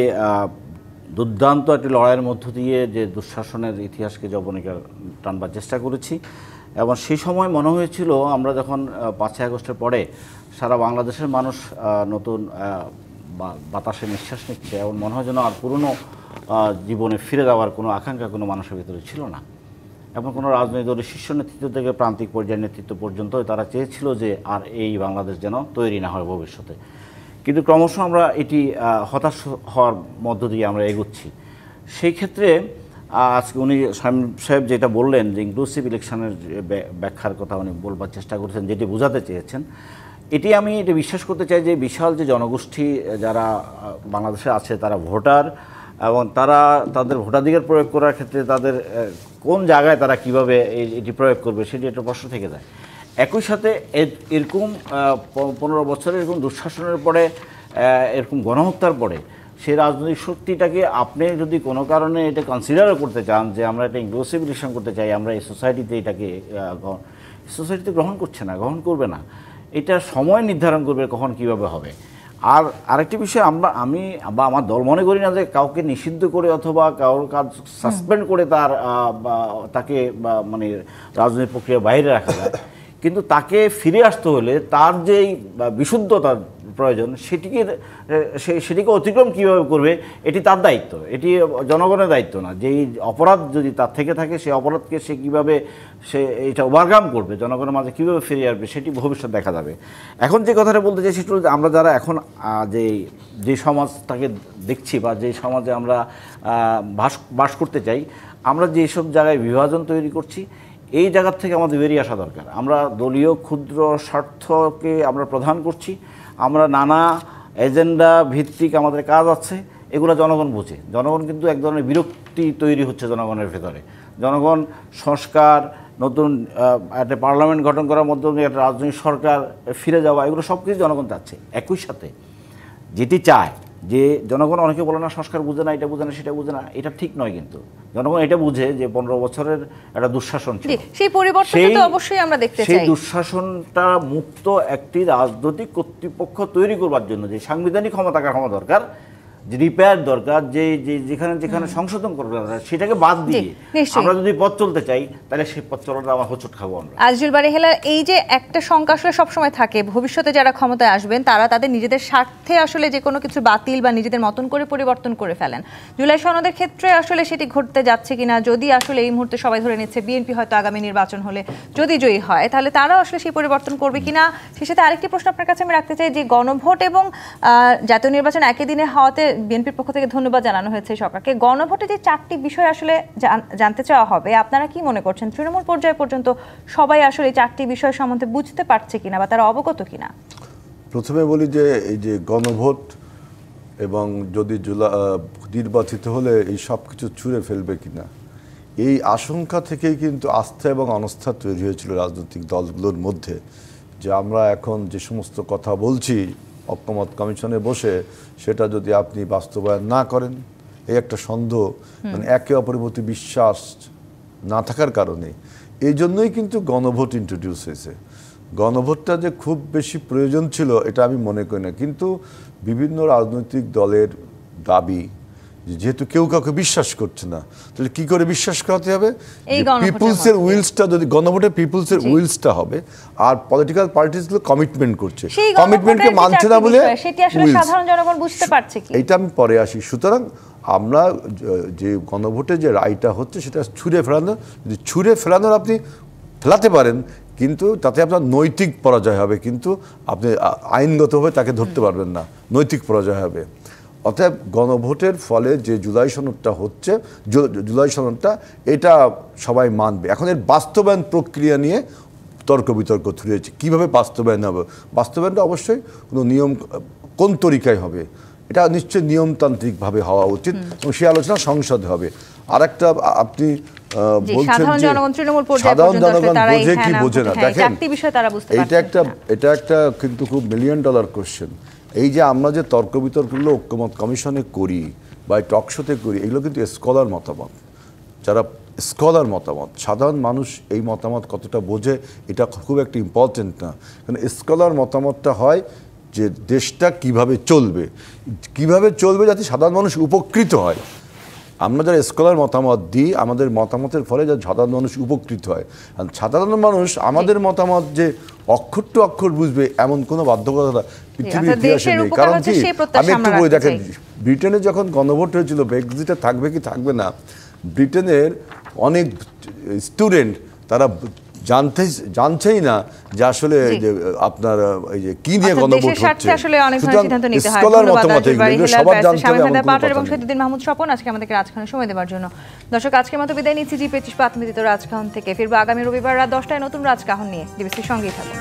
দুর্দান্ত একটি লড়াইয়ের মধ্য দিয়ে যে দুঃশাসনের ইতিহাসকে যবনিকা টানবার চেষ্টা করেছি। এবং সেই সময় মনে হয়েছিল, আমরা যখন 5ই আগস্টের পরে সারা বাংলাদেশের মানুষ নতুন বাতাসে নিঃশ্বাস নিচ্ছে, এবং মনে হয় যেন আর পুরনো জীবনে ফিরে যাওয়ার কোনো আকাঙ্ক্ষা কোনো মানুষের ভিতরে ছিল না। এবং কোনো রাজনৈতিক দলের শীর্ষ নেতৃত্ব থেকে প্রান্তিক পর্যায়ের নেতৃত্ব পর্যন্ত তারা চেয়েছিল যে আর এই বাংলাদেশ যেন তৈরি না হয় ভবিষ্যতে। কিন্তু ক্রমশ আমরা এটি হতাশ হওয়ার মধ্য দিয়ে আমরা এগোচ্ছি। সেই ক্ষেত্রে আজকে উনি সাহেব যেটা বললেন, যে ইনক্লুসিভ ইলেকশনের ব্যাখ্যার কথা উনি বলবার চেষ্টা করেছেন, যেটি বোঝাতে চেয়েছেন, এটি আমি এটা বিশ্বাস করতে চাই যে বিশাল যে জনগোষ্ঠী যারা বাংলাদেশে আছে, তারা ভোটার, এবং তারা তাদের ভোটাধিকার প্রয়োগ করার ক্ষেত্রে তাদের কোন জায়গায় তারা কিভাবে এটি প্রয়োগ করবে, সেটি একটা প্রশ্ন থেকে যায়। একই সাথে এরকম 15 বছরের এরকম দুঃশাসনের পরে, এরকম গণহত্যার পরে, সেই রাজনৈতিক শক্তিটাকে আপনি যদি কোনো কারণে এটা কনসিডারও করতে চান যে আমরা এটা ইনক্লুসিভ ইলেকশন করতে চাই, আমরা এই সোসাইটিতে এটাকে, সোসাইটিতে গ্রহণ করছে না, গ্রহণ করবে না। এটা সময় নির্ধারণ করবে কখন কিভাবে হবে। আর আরেকটি বিষয়, আমি বা আমার দল মনে করি না যে কাউকে নিষিদ্ধ করে অথবা কারোর কাজ সাসপেন্ড করে তাকে মানে রাজনৈতিক প্রক্রিয়ার বাইরে রাখা যায়। কিন্তু তাকে ফিরে আসতে হলে তার যেই বিশুদ্ধতার প্রয়োজন, সেটিকে অতিক্রম কীভাবে করবে, এটি তার দায়িত্ব, এটি জনগণের দায়িত্ব না। যেই অপরাধ যদি তার থেকে থাকে, সেই অপরাধকে সে কীভাবে এটা ওভারকাম করবে, জনগণের মাঝে কীভাবে ফিরে আসবে, সেটি ভবিষ্যৎ দেখা যাবে। এখন যে কথাটা বলতে চাই, সেটা হলো যে আমরা যারা এখন যে সমাজটাকে দেখছি, বা যে সমাজে আমরা বাস করতে চাই, আমরা যেসব জায়গায় বিভাজন তৈরি করছি, এই জায়গার থেকে আমাদের বেরিয়ে আসা দরকার। আমরা দলীয় ক্ষুদ্র স্বার্থকে আমরা প্রধান করছি, আমরা নানা এজেন্ডা ভিত্তিক আমাদের কাজ আছে, এগুলো জনগণ বোঝে। জনগণ কিন্তু এক ধরনের বিরক্তি তৈরি হচ্ছে জনগণের ভেতরে। জনগণ সংস্কার, নতুন একটা পার্লামেন্ট গঠন করার মাধ্যমে একটা রাজনৈতিক সরকার ফিরে যাওয়া, এগুলো সব কিছু জনগণ চাচ্ছে। একই সাথে যেটি চায়, যে জনগণ, অনেকে বলে না সংস্কার বুঝে না, এটা বুঝে না, সেটা বুঝে না, এটা ঠিক নয়। কিন্তু জনগণ এটা বুঝে যে 15 বছরের একটা দুঃশাসন ছিল, সেই পরিবর্তনটা তো অবশ্যই আমরা দেখতে চাই। সেই দুঃশাসনটা মুক্ত একটি রাজনৈতিক কর্তৃপক্ষ তৈরি করবার জন্য যে সাংবিধানিক ক্ষমতা দরকার, যে রিপেয়ার দরকার, যেখানে সংশোধন করবে, সেটাকে বাদ দিয়ে আমরা যদি পথ চলতে চাই, তাহলে সেই পথ চলাটা আমার হোঁচট খাবো আমরা। আজিজুল বারী হেলাল, এই যে একটা শঙ্কা আসলে সবসময় থাকে, ভবিষ্যতে যারা ক্ষমতায় আসবেন তারা তাদের নিজেদের স্বার্থে আসলে যে কোনো কিছু বাতিল বা নিজেদের মতন করে পরিবর্তন করে ফেলেন। জুলাই সনদের ক্ষেত্রে আসলে সেটি ঘটতে যাচ্ছে কিনা, যদি আসলে এই মুহূর্তে সবাই ধরে নিচ্ছে বিএনপি হয়তো আগামী নির্বাচন হলে যদি জয়ী হয়, তাহলে তারাও আসলে সেই পরিবর্তন করবে কিনা। সে সাথে আরেকটি প্রশ্ন আপনার কাছে আমি রাখতে চাই, যে গণভোট এবং জাতীয় নির্বাচন একই দিনে হওয়াতে বিএনপির পক্ষ থেকে ধন্যবাদ জানানো হয়েছে সরকারকে। গণভোটে যে 4টি বিষয় আসলে জানতে চাওয়া হবে, আপনারা কি মনে করছেন তৃণমূল পর্যায় পর্যন্ত সবাই আসলে এই 4টি বিষয় সম্বন্ধে বুঝতে পারছে কিনা বা তারা অবগত কিনা? প্রথমে বলি যে এই যে গণভোট এবং যদি নির্বাচিত হলে এই সব কিছু ছুঁড়ে ফেলবে কিনা, এই আশঙ্কা থেকেই কিন্তু আস্থা এবং অনাস্থা তৈরি হয়েছিল রাজনৈতিক দলগুলোর মধ্যে, যে আমরা এখন যে সমস্ত কথা বলছি ঐকমত্য কমিশনে বসে, সেটা যদি আপনি বাস্তবায়ন না করেন, এই একটা সন্দেহ, মানে একে অপরের প্রতি বিশ্বাস না থাকার কারণে এই জন্যই কিন্তু গণভোট ইন্ট্রোডিউস হয়েছে। গণভোটটা যে খুব বেশি প্রয়োজন ছিল এটা আমি মনে করি না, কিন্তু বিভিন্ন রাজনৈতিক দলের দাবি, যেহেতু কেউ কাউকে বিশ্বাস করছে না, তাহলে কি করে বিশ্বাস করাতে হবে? পিপলসের উইলসটা, যদি গণভোটে পিপলসের উইলসটা হবে, আর পলিটিক্যাল পার্টিসগুলো কমিটমেন্ট করছে, কমিটমেন্টকে মানছে না বলে সেটি আসলে সাধারণ জনগণ বুঝতে পারছে কি, এটা আমি পরে আসি। সুতরাং আমরা যে গণভোটে যে রায়টা হচ্ছে সেটা ছুঁড়ে ফেলানো, যদি ছুঁড়ে ফেলানোর আপনি ফেলাতে পারেন, কিন্তু তাতে আপনার নৈতিক পরাজয় হবে, কিন্তু আপনি আইনগতভাবে তাকে ধরতে পারবেন না, নৈতিক পরাজয় হবে। অতএব গণভোটের ফলে যে জুলাই সনদটা হচ্ছে, জুলাই সনদটা এটা সবাই মানবে। এখন এর বাস্তবায়ন প্রক্রিয়া নিয়ে তর্ক বিতর্ক ছড়িয়েছে, কীভাবে বাস্তবায়ন হবে। বাস্তবায়নটা অবশ্যই কোনো নিয়ম, কোন তরিকায় হবে, এটা নিশ্চয়ই নিয়মতান্ত্রিকভাবে হওয়া উচিত, এবং সেই আলোচনা সংসদে হবে। আর একটা আপনি বলছেন যে সাধারণ জনগণ বোঝে কি বোঝে না, দেখেন এটা একটা কিন্তু খুব $1 মিলিয়ন কোশ্চেন। এই যে আমরা যে তর্ক বিতর্কগুলো ঐকমত্য কমিশনে করি বা টকশোতে করি, এগুলো কিন্তু স্কলার মতামত, যারা স্কলার মতামত, সাধারণ মানুষ এই মতামত কতটা বোঝে এটা খুব একটা ইম্পর্টেন্ট না। কারণ স্কলার মতামতটা হয় যে দেশটা কিভাবে চলবে যাতে সাধারণ মানুষ উপকৃত হয়। আমরা যারা স্কলার মতামত দিই, আমাদের মতামতের ফলে যাতে সাধারণ মানুষ উপকৃত হয়। সাধারণ মানুষ আমাদের মতামত যে অক্ষর টু অক্ষর বুঝবে এমন কোনো বাধ্যবাধকতা পৃথিবীর ইতিহাসে নেই। কারণ কি, আমি একটু বলে দেখেন, ব্রিটেনে যখন গণভোট হয়েছিল ব্রেক্সিটে থাকবে কি থাকবে না, ব্রিটেনের অনেক স্টুডেন্ট তারা জানছেই না যে আসলে আপনার এই যে কি নিয়ে গণভোট হচ্ছে। স্কলার মতামত এগুলো সবার জানতে হবে এমন কোনো কথা নেই। এবং শহীদুদ্দিন মাহমুদ স্বপন আজকে আমাদেরকে রাজখানে সময় দেওয়ার জন্য। দর্শক, আজকের মতো বিদায় নিচ্ছি জি25 আত্মীয়িত রাজকাহন থেকে। ফিরবো আগামী রবিবার রাত 10টায় নতুন রাজকাহন নিয়ে। ডিবিসির সঙ্গেই থাকুন।